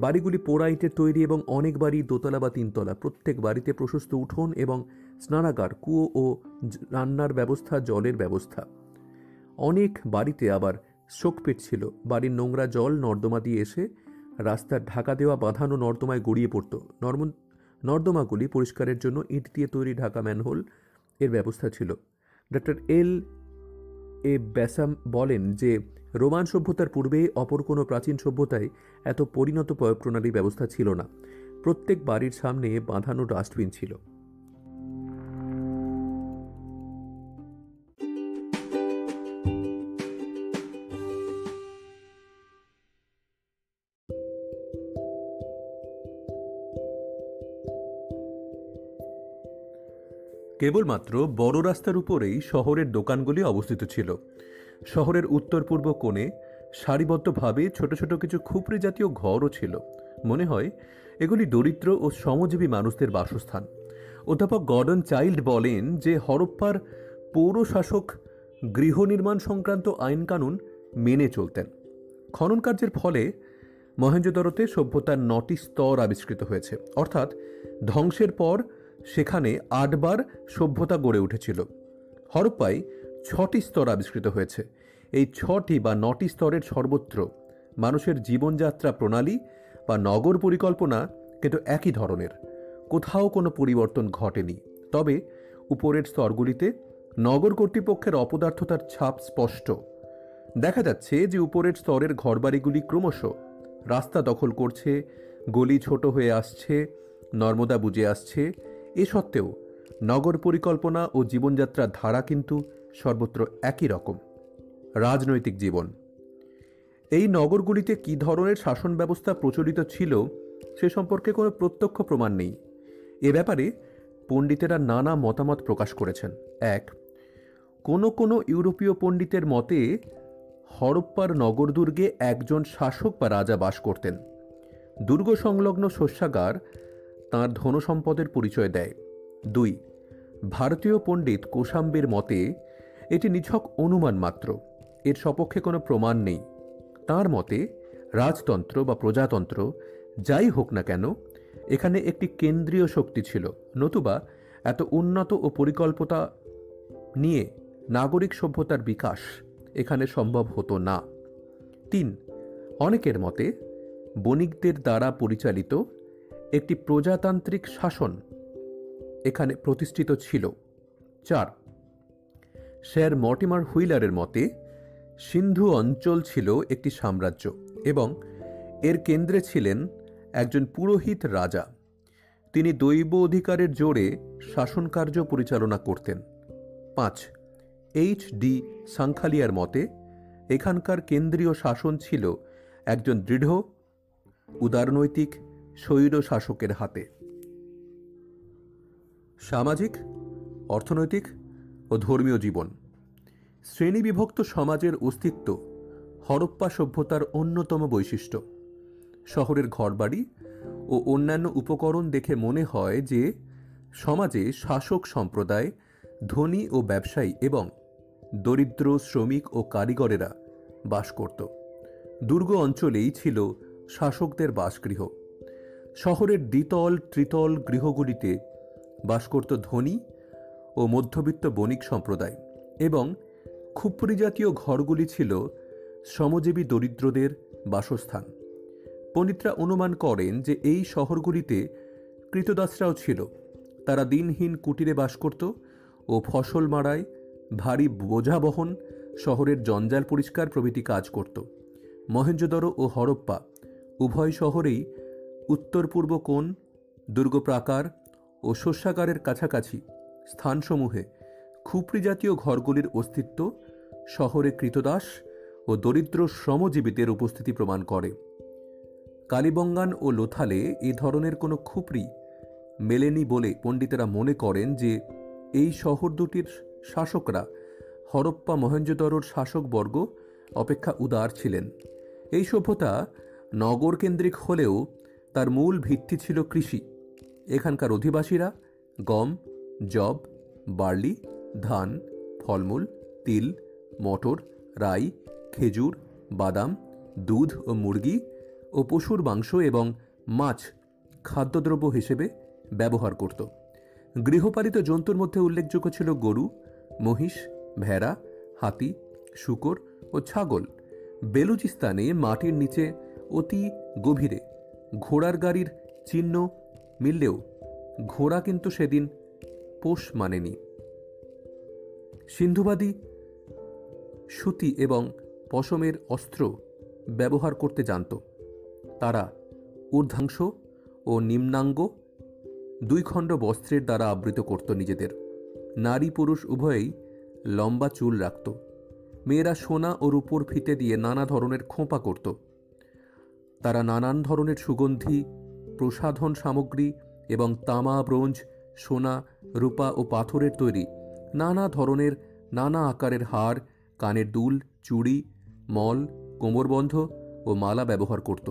বাড়িগুলি পোড়া ইটের তৈরি এবং অনেক বাড়ি দোতলা বা 3 তলা। প্রত্যেক বাড়িতে প্রশস্ত উঠোন এবং স্নানাগার, কুয়ো ও রান্নার ব্যবস্থা, জলের ব্যবস্থা। অনেক বাড়িতে আবার শোকপেট ছিল। বাড়ির নোংরা জল নর্দমা দিয়ে এসে রাস্তার ঢাকা দেওয়া বাঁধানো নর্দমায় গড়িয়ে পড়ত। নর্দমাগুলি পরিষ্কারের জন্য ইট দিয়ে তৈরি ঢাকা ম্যানহোল এর ব্যবস্থা ছিল। ডক্টর এল এ বেসাম বলেন যে রোমান সভ্যতার পূর্বে অপর কোনো প্রাচীন সভ্যতায় এত পরিণত প্রণালী ব্যবস্থা ছিল না। প্রত্যেক বাড়ির সামনে বাঁধানো ডাস্টবিন ছিল। কেবলমাত্র বড় রাস্তার উপরেই শহরের দোকানগুলি অবস্থিত ছিল। শহরের উত্তর পূর্ব কোণে সারিবদ্ধভাবে ছোট ছোট কিছু খুপড়ি জাতীয় ঘরও ছিল। মনে হয় এগুলি দরিদ্র ও শ্রমজীবী মানুষদের বাসস্থান। অধ্যাপক গর্ডন চাইল্ড বলেন যে হরপ্পার পৌর শাসক গৃহ নির্মাণ সংক্রান্ত আইনকানুন মেনে চলতেন। খনন কার্যের ফলে মহেঞ্জোদারোতে সভ্যতার 9টি স্তর আবিষ্কৃত হয়েছে, অর্থাৎ ধ্বংসের পর সেখানে 8 বার সভ্যতা গড়ে উঠেছিল। হরপ্পায় 6টি স্তর আবিষ্কৃত হয়েছে। এই 6টি বা 9টি স্তরের সর্বত্র মানুষের জীবনযাত্রা প্রণালী বা নগর পরিকল্পনা কিন্তু একই ধরনের। কোথাও কোনো পরিবর্তন ঘটেনি। তবে উপরের স্তরগুলিতে নগর কর্তৃপক্ষের অপদার্থতার ছাপ স্পষ্ট। দেখা যাচ্ছে যে উপরের স্তরের ঘরবাড়িগুলি ক্রমশ রাস্তা দখল করছে, গলি ছোট হয়ে আসছে, নর্মদা বুজে আসছে। এ সত্ত্বেও নগর পরিকল্পনা ও জীবনযাত্রার ধারা কিন্তু সর্বত্র একই রকম। রাজনৈতিক জীবন। এই নগরগুলিতে কী ধরনের শাসন ব্যবস্থা প্রচলিত ছিল সে সম্পর্কে কোনো প্রত্যক্ষ প্রমাণ নেই। এ ব্যাপারে পণ্ডিতেরা নানা মতামত প্রকাশ করেছেন। 1, কোনো ইউরোপীয় পণ্ডিতের মতে হরপ্পার নগরদুর্গে একজন শাসক বা রাজা বাস করতেন। দুর্গ সংলগ্ন শস্যাগার তাঁর ধনসম্পদের পরিচয় দেয়। 2, ভারতীয় পণ্ডিত কোশাম্বের মতে এটি নিছক অনুমান মাত্র, এর সপক্ষে কোনো প্রমাণ নেই। তাঁর মতে রাজতন্ত্র বা প্রজাতন্ত্র যাই হোক না কেন, এখানে একটি কেন্দ্রীয় শক্তি ছিল, নতুবা এত উন্নত ও পরিকল্পনা নিয়ে নাগরিক সভ্যতার বিকাশ এখানে সম্ভব হতো না। 3, অনেকের মতে বণিকদের দ্বারা পরিচালিত একটি প্রজাতান্ত্রিক শাসন এখানে প্রতিষ্ঠিত ছিল। 4. স্যার মর্টিমার হুইলারের মতে সিন্ধু অঞ্চল ছিল একটি সাম্রাজ্য এবং এর কেন্দ্রে ছিলেন একজন পুরোহিত রাজা। তিনি দৈব অধিকারের জোরে শাসনকার্য পরিচালনা করতেন। 5. H.D. সাংখালিয়ার মতে এখানকার কেন্দ্রীয় শাসন ছিল একজন দৃঢ় উদারনৈতিক স্বৈর শাসকের হাতে। সামাজিক, অর্থনৈতিক ও ধর্মীয় জীবন। শ্রেণীবিভক্ত সমাজের অস্তিত্ব হরপ্পা সভ্যতার অন্যতম বৈশিষ্ট্য। শহরের ঘরবাড়ি ও অন্যান্য উপকরণ দেখে মনে হয় যে সমাজে শাসক সম্প্রদায়, ধনী ও ব্যবসায়ী এবং দরিদ্র শ্রমিক ও কারিগরেরা বাস করত। দুর্গ অঞ্চলেই ছিল শাসকদের বাসগৃহ। শহরের দ্বিতল ত্রিতল গৃহগুলিতে বাস করত ধনী ও মধ্যবিত্ত বণিক সম্প্রদায় এবং খুপরি জাতীয় ঘরগুলি ছিল শ্রমজীবী দরিদ্রদের বাসস্থান। পণ্ডিতরা অনুমান করেন যে এই শহরগুলিতে কৃতদাসরাও ছিল। তারা দিনহীন কুটিরে বাস করত ও ফসল মাড়াই, ভারী বোঝা বহন, শহরের জঞ্জাল পরিষ্কার প্রভৃতি কাজ করত। মহেঞ্জোদড়ো ও হরপ্পা উভয় শহরেই উত্তর পূর্ব কোণ, দুর্গ প্রাকার ও শস্যাগারের কাছাকাছি স্থানসমূহে খুপরি জাতীয় ঘরগুলির অস্তিত্ব শহরে কৃতদাস ও দরিদ্র শ্রমজীবীদের উপস্থিতি প্রমাণ করে। কালীবঙ্গান ও লোথালে এ ধরনের কোনো খুপরি মেলেনি বলে পণ্ডিতেরা মনে করেন যে এই শহর দুটির শাসকরা হরপ্পা মহেঞ্জোদড়োর শাসকবর্গ অপেক্ষা উদার ছিলেন। এই সভ্যতা নগর কেন্দ্রিক হলেও তার মূল ভিত্তি ছিল কৃষি। এখানকার অধিবাসীরা গম, যব, বার্লি, ধান, ফলমূল, তিল, মটর, রাই, খেজুর, বাদাম, দুধ ও মুরগি ও পশুর মাংস এবং মাছ খাদ্যদ্রব্য হিসেবে ব্যবহার করত। গৃহপালিত জন্তুর মধ্যে উল্লেখযোগ্য ছিল গরু, মহিষ, ভেড়া, হাতি, শূকর ও ছাগল। বেলুচিস্তানে মাটির নিচে অতি গভীরে ঘোড়ার গাড়ির চিহ্ন মিললেও ঘোড়া কিন্তু সেদিন পোষ মানেনি। সিন্ধুবাদী সুতি এবং পশমের অস্ত্র ব্যবহার করতে জানত। তারা ঊর্ধ্বাংশ ও নিম্নাঙ্গ দুই খণ্ড বস্ত্রের দ্বারা আবৃত করত নিজেদের। নারী পুরুষ উভয়েই লম্বা চুল রাখত। মেয়েরা সোনা ও রূপোর ফিতে দিয়ে নানা ধরনের খোঁপা করত। তারা নানান ধরনের সুগন্ধি, প্রসাধন সামগ্রী এবং তামা, ব্রোঞ্জ, সোনা, রূপা ও পাথরের তৈরি নানা ধরনের নানা আকারের হার, কানের দুল, চুড়ি, মল, কোমরবন্ধ ও মালা ব্যবহার করত।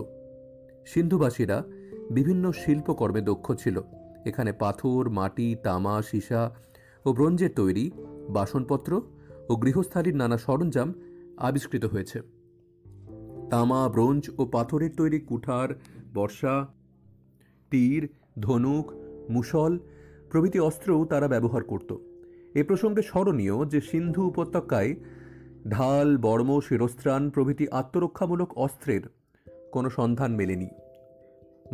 সিন্ধুবাসীরা বিভিন্ন শিল্পকর্মে দক্ষ ছিল। এখানে পাথর, মাটি, তামা, সীসা ও ব্রোঞ্জের তৈরি বাসনপত্র ও গৃহস্থালির নানা সরঞ্জাম আবিষ্কৃত হয়েছে। তামা, ব্রোঞ্জ ও পাথরের তৈরি কুঠার, বর্ষা, তীর, ধনুক, মুসল প্রভৃতি অস্ত্রও তারা ব্যবহার করত। এ প্রসঙ্গে স্মরণীয় যে সিন্ধু উপত্যকায় ঢাল, বর্ম, শিরস্ত্রাণ প্রভৃতি আত্মরক্ষামূলক অস্ত্রের কোনো সন্ধান মেলেনি।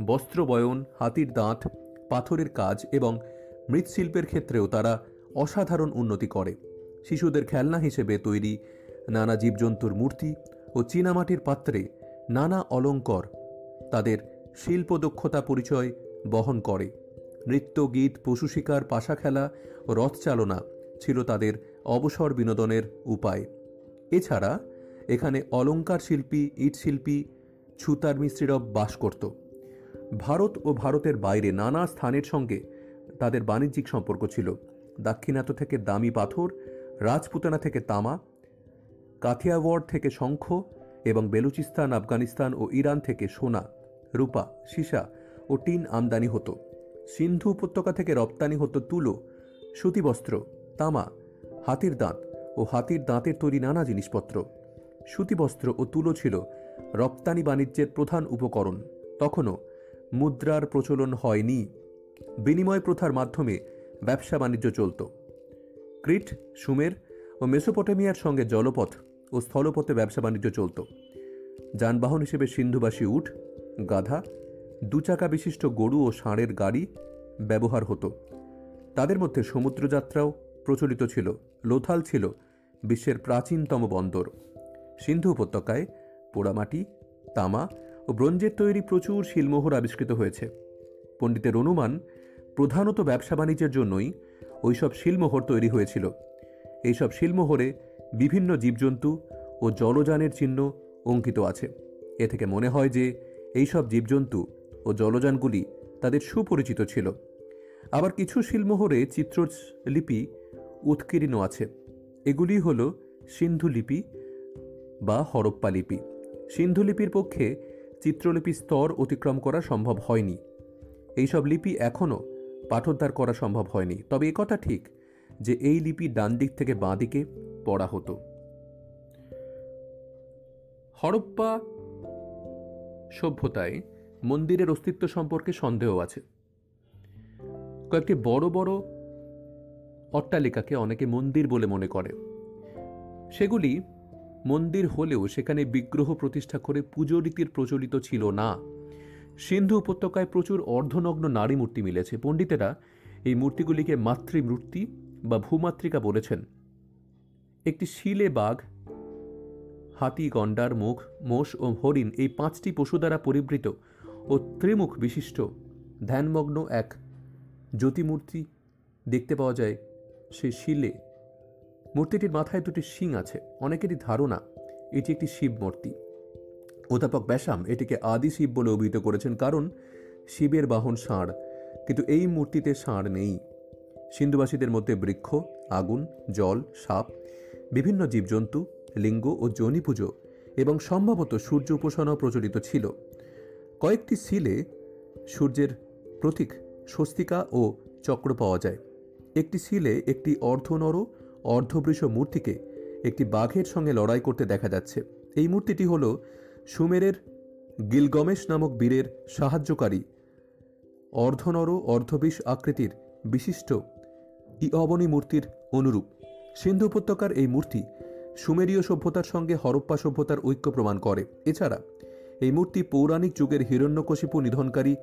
বস্ত্র বয়ন, হাতির দাঁত, পাথরের কাজ এবং মৃৎশিল্পের ক্ষেত্রেও তারা অসাধারণ উন্নতি করে। শিশুদের খেলনা হিসেবে তৈরি নানা জীবজন্তুর মূর্তি ও চীনামাটির পাত্রে নানা অলঙ্কর তাদের শিল্প দক্ষতা পরিচয় বহন করে। নৃত্য, গীত, পশু শিকার, পাশা খেলা ও রথ চালনা ছিল তাদের অবসর বিনোদনের উপায়। এছাড়া এখানে অলঙ্কার শিল্পী, ইট শিল্পী, ছুতার মিস্ত্রিরাও বাস করত। ভারত ও ভারতের বাইরে নানা স্থানের সঙ্গে তাদের বাণিজ্যিক সম্পর্ক ছিল। দাক্ষিণাত্য থেকে দামি পাথর, রাজপুতানা থেকে তামা, কাথিয়াওয়াড় থেকে শঙ্খ এবং বেলুচিস্তান, আফগানিস্তান ও ইরান থেকে সোনা, রূপা, সীসা ও টিন আমদানি হতো। সিন্ধু উপত্যকা থেকে রপ্তানি হতো তুলো, সুতিবস্ত্র, তামা, হাতির দাঁত ও হাতির দাঁতের তৈরি নানা জিনিসপত্র। সুতিবস্ত্র ও তুলো ছিল রপ্তানি বাণিজ্যের প্রধান উপকরণ। তখনও মুদ্রার প্রচলন হয়নি। বিনিময় প্রথার মাধ্যমে ব্যবসা বাণিজ্য চলত। ক্রিট, সুমের ও মেসোপটেমিয়ার সঙ্গে জলপথ ও স্থলপথে ব্যবসা বাণিজ্য চলত। যানবাহন হিসেবে সিন্ধুবাসী উট, গাধা, 2 চাকা বিশিষ্ট গরু ও ষাঁড়ের গাড়ি ব্যবহার হতো। তাদের মধ্যে সমুদ্রযাত্রাও প্রচলিত ছিল। লোথাল ছিল বিশ্বের প্রাচীনতম বন্দর। সিন্ধু উপত্যকায় পোড়ামাটি, তামা ও ব্রোঞ্জের তৈরি প্রচুর শিলমোহর আবিষ্কৃত হয়েছে। পণ্ডিতের অনুমান প্রধানত ব্যবসা বাণিজ্যের জন্যই ওইসব শিলমোহর তৈরি হয়েছিল। এইসব শিলমোহরে বিভিন্ন জীবজন্তু ও জলযানের চিহ্ন অঙ্কিত আছে। এ থেকে মনে হয় যে এইসব জীবজন্তু ও জলযানগুলি তাদের সুপরিচিত ছিল। আবার কিছু শিলমোহরে চিত্রলিপি উৎকীর্ণ আছে। এগুলি হল সিন্ধু লিপি বা হরপ্পা লিপি। সিন্ধু লিপির পক্ষে চিত্রলিপি স্তর অতিক্রম করা সম্ভব হয়নি। এইসব লিপি এখনও পাঠোদ্ধার করা সম্ভব হয়নি। তবে একথা ঠিক যে এই লিপি ডান দিক থেকে বাঁ দিকে পড়া হতো। হরপ্পা সভ্যতায় মন্দিরের অস্তিত্ব সম্পর্কে সন্দেহ আছে। কয়েকটি বড় বড় অট্টালিকাকে অনেকে মন্দির বলে মনে করে। সেগুলি মন্দির হলেও সেখানে বিগ্রহ প্রতিষ্ঠা করে পুজো রীতির প্রচলিত ছিল না। সিন্ধু উপত্যকায় প্রচুর অর্ধনগ্ন নারী মূর্তি মিলেছে। পণ্ডিতেরা এই মূর্তিগুলিকে মাতৃমূর্তি বা ভূমাতৃকা বলেছেন। একটি শিলে বাঘ, হাতি, গন্ডার, মুখ, মোষ ও হরিণ এই 5টি পশু দ্বারা পরিবৃত ও ত্রিমুখ বিশিষ্ট ধ্যানমগ্ন এক জ্যোতিমূর্তি দেখতে পাওয়া যায় সেই শিলে। মূর্তিটির মাথায় 2টি শিং আছে। অনেকেরই ধারণা এটি একটি শিব মূর্তি। অধ্যাপক ব্যাসাম এটিকে আদি শিব বলে অভিহিত করেছেন, কারণ শিবের বাহন ষাঁড়, কিন্তু এই মূর্তিতে ষাঁড় নেই। সিন্ধুবাসীদের মধ্যে বৃক্ষ, আগুন, জল, সাপ, বিভিন্ন জীবজন্তু, লিঙ্গ ও যোনি পুজো এবং সম্ভবত সূর্য উপাসনাও প্রচলিত ছিল। কয়েকটি শিলে সূর্যের প্রতীক স্বস্তিকা ও চক্র পাওয়া যায়। একটি শিলে একটি অর্ধনর অর্ধবৃষ মূর্তিকে একটি বাঘের সঙ্গে লড়াই করতে দেখা যাচ্ছে। এই মূর্তিটি হল সুমেরের গিলগমেশ নামক বীরের সাহায্যকারী অর্ধনর অর্ধবিষ আকৃতির বিশিষ্ট ইয়বনী মূর্তির অনুরূপ। সিন্ধু উপত্যকার এই মূর্তি সুমেরীয় সভ্যতার সঙ্গে হরপ্পা সভ্যতার ঐক্য প্রমাণ করে। এছাড়া এই মূর্তি পৌরাণিক যুগের হিরণ্যকশিপু নিধনকারী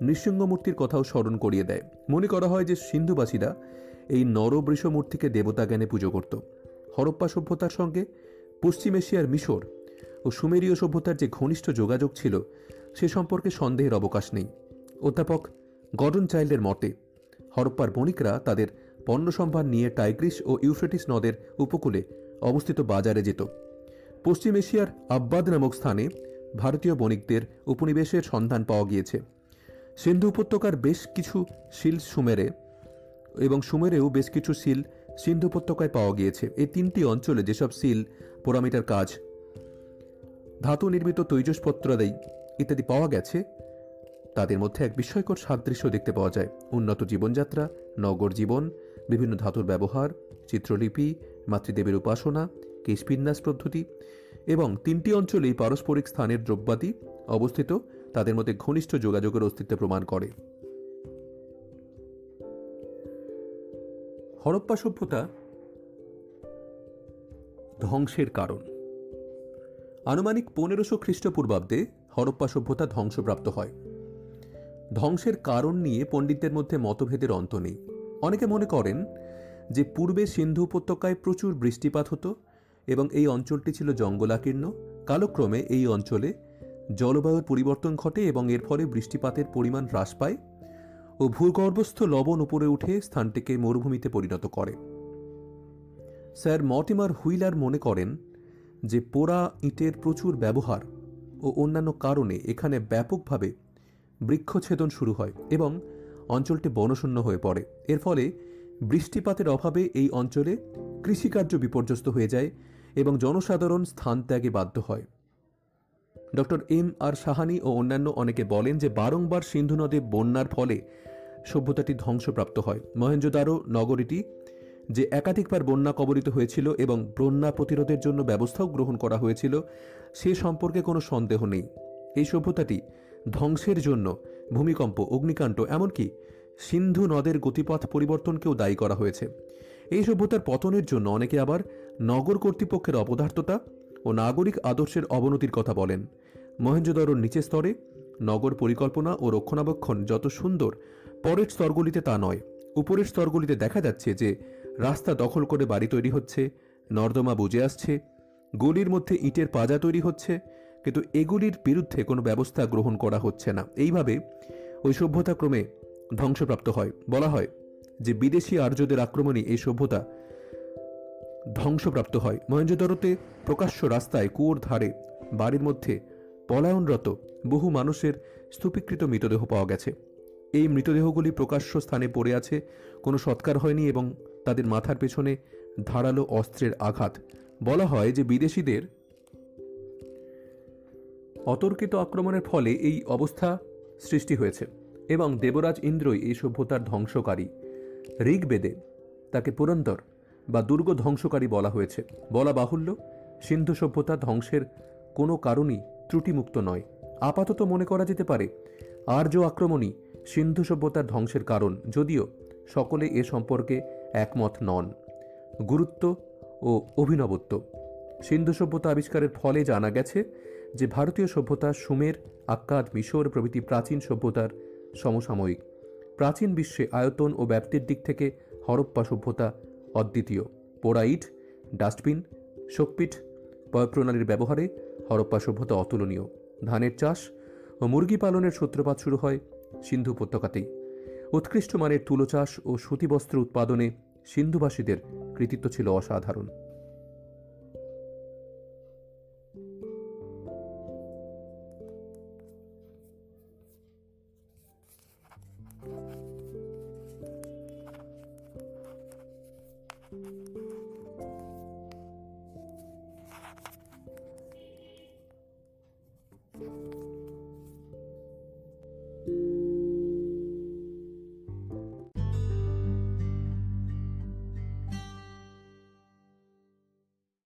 নৃসিংহ মূর্তির কথাও স্মরণ করিয়ে দেয়। মনে করা হয় যে সিন্ধুবাসীরা এই নরবৃষ মূর্তিকে দেবতা জ্ঞানে পুজো করত। হরপ্পা সভ্যতার সঙ্গে পশ্চিম এশিয়ার মিশর ও সুমেরীয় সভ্যতার যে ঘনিষ্ঠ যোগাযোগ ছিল সে সম্পর্কে সন্দেহের অবকাশ নেই। অধ্যাপক গর্ডন চাইল্ডের মতে হরপ্পার বণিকরা তাদের পণ্য সম্ভার নিয়ে টাইগ্রিস ও ইউফ্রেটিস নদের উপকূলে অবস্থিত বাজারে যেত। পশ্চিম এশিয়ার আব্বাদ নামক স্থানে ভারতীয় বণিকদের উপনিবেশের সন্ধান পাওয়া গিয়েছে। সিন্ধু উপত্যকার বেশ কিছু শিল সুমেরে এবং সুমেরেও বেশ কিছু শিল সিন্ধু উপত্যকায় পাওয়া গিয়েছে। এই 3টি অঞ্চলে যেসব শিল, পোড়ামিটার কাজ, ধাতু নির্মিত তৈজসপত্রাদি ইত্যাদি পাওয়া গেছে, তাদের মধ্যে এক বিস্ময়কর সাদৃশ্য দেখতে পাওয়া যায়। উন্নত জীবনযাত্রা, নগর জীবন, বিভিন্ন ধাতুর ব্যবহার, চিত্রলিপি, মাতৃদেবীর উপাসনা, কেশবিন্যাস পদ্ধতি এবং 3টি অঞ্চলেই পারস্পরিক স্থানের দ্রব্যাদি অবস্থিত তাদের মধ্যে ঘনিষ্ঠ যোগাযোগের অস্তিত্ব প্রমাণ করে। হরপ্পা সভ্যতা ধ্বংসের কারণ। আনুমানিক 1500 খ্রিস্টপূর্বাব্দে হরপ্পা সভ্যতা ধ্বংসপ্রাপ্ত হয়। ধ্বংসের কারণ নিয়ে পণ্ডিতদের মধ্যে মতভেদের অন্ত নেই। অনেকে মনে করেন যে পূর্বে সিন্ধু উপত্যকায় প্রচুর বৃষ্টিপাত হতো এবং এই অঞ্চলটি ছিল জঙ্গলাকীর্ণ। কালক্রমে এই অঞ্চলে জলবায়ুর পরিবর্তন ঘটে এবং এর ফলে বৃষ্টিপাতের পরিমাণ হ্রাস পায় ও ভূগর্ভস্থ লবণ উপরে উঠে স্থানটিকে মরুভূমিতে পরিণত করে। স্যার মর্টিমার হুইলার মনে করেন যে পোড়া ইটের প্রচুর ব্যবহার ও অন্যান্য কারণে এখানে ব্যাপকভাবে বৃক্ষছেদন শুরু হয় এবং অঞ্চলটি বনশূন্য হয়ে পড়ে। এর ফলে বৃষ্টিপাতের অভাবে এই অঞ্চলে কৃষিকার্য বিপর্যস্ত হয়ে যায় এবং জনসাধারণ স্থান ত্যাগে বাধ্য হয়। Doctor M.R. সাহানি ও অন্যান্য অনেকে বলেন যে বারংবার সিন্ধু নদে বন্যার ফলে সভ্যতাটি ধ্বংসপ্রাপ্ত হয়। মহেঞ্জোদারো নগরীটি যে একাধিকবার বন্যা কবলিত হয়েছিল এবং বন্যা প্রতিরোধের জন্য ব্যবস্থাও গ্রহণ করা হয়েছিল সে সম্পর্কে কোনো সন্দেহ নেই। এই সভ্যতাটি ধ্বংসের জন্য ভূমিকম্প, অগ্নিকাণ্ড, এমনকি সিন্ধু নদের গতিপথ পরিবর্তনকেও দায়ী করা হয়েছে। এই সভ্যতার পতনের জন্য অনেকে আবার নগর কর্তৃপক্ষের অপদার্থতা ও নাগরিক আদর্শের অবনতির কথা বলেন। মহেঞ্জোদারোর নিচের স্তরে নগর পরিকল্পনা ও রক্ষণাবেক্ষণ যত সুন্দর, পরের স্তরগুলিতে তা নয়। উপরের স্তরগুলিতে দেখা যাচ্ছে যে রাস্তা দখল করে বাড়ি তৈরি হচ্ছে, নর্দমা বুজে আসছে, গলির মধ্যে ইটের পাজা তৈরি হচ্ছে, কিন্তু এগুলির বিরুদ্ধে কোনো ব্যবস্থা গ্রহণ করা হচ্ছে না। এইভাবে ওই সভ্যতা ক্রমে ধ্বংসপ্রাপ্ত হয়। বলা হয় যে বিদেশি আর্যদের আক্রমণে এই সভ্যতা ধ্বংসপ্রাপ্ত হয়। মহেঞ্জোদারোতে প্রকাশ্য রাস্তায়, কুয়োর ধারে, বাড়ির মধ্যে পলায়নরত বহু মানুষের স্তূপীকৃত মৃতদেহ পাওয়া গেছে। এই মৃতদেহগুলি প্রকাশ্য স্থানে পড়ে আছে, কোনো সৎকার হয়নি এবং তাদের মাথার পেছনে ধারালো অস্ত্রের আঘাত। বলা হয় যে বিদেশিদের অতর্কিত আক্রমণের ফলে এই অবস্থা সৃষ্টি হয়েছে এবং দেবরাজ ইন্দ্রই এই সভ্যতার ধ্বংসকারী। ঋগ্বেদে তাকে পুরন্দর বা দুর্গ ধ্বংসকারী বলা হয়েছে। বলা বাহুল্য, সিন্ধু সভ্যতা ধ্বংসের কোনো কারণই ত্রুটিমুক্ত নয়। আপাতত মনে করা যেতে পারে আর্য আক্রমণই সিন্ধু সভ্যতার ধ্বংসের কারণ, যদিও সকলে এ সম্পর্কে একমত নন। গুরুত্ব ও অভিনবত্ব। সিন্ধু সভ্যতা আবিষ্কারের ফলে জানা গেছে যে ভারতীয় সভ্যতা সুমের, আক্কাদ, মিশর প্রভৃতি প্রাচীন সভ্যতার সমসাময়িক। প্রাচীন বিশ্বে আয়তন ও ব্যাপ্তির দিক থেকে হরপ্পা সভ্যতা অদ্বিতীয়। পোড়া ইট, ডাস্টবিন, শোকপিট প্রণালীর ব্যবহারে হরপ্পা সভ্যতা অতুলনীয়। ধানের চাষ ও মুরগি পালনের সূত্রপাত শুরু হয় সিন্ধু উপত্যকাতেই। উৎকৃষ্ট মানের তুলো চাষ ও সুতিবস্ত্র উৎপাদনে সিন্ধুবাসীদের কৃতিত্ব ছিল অসাধারণ।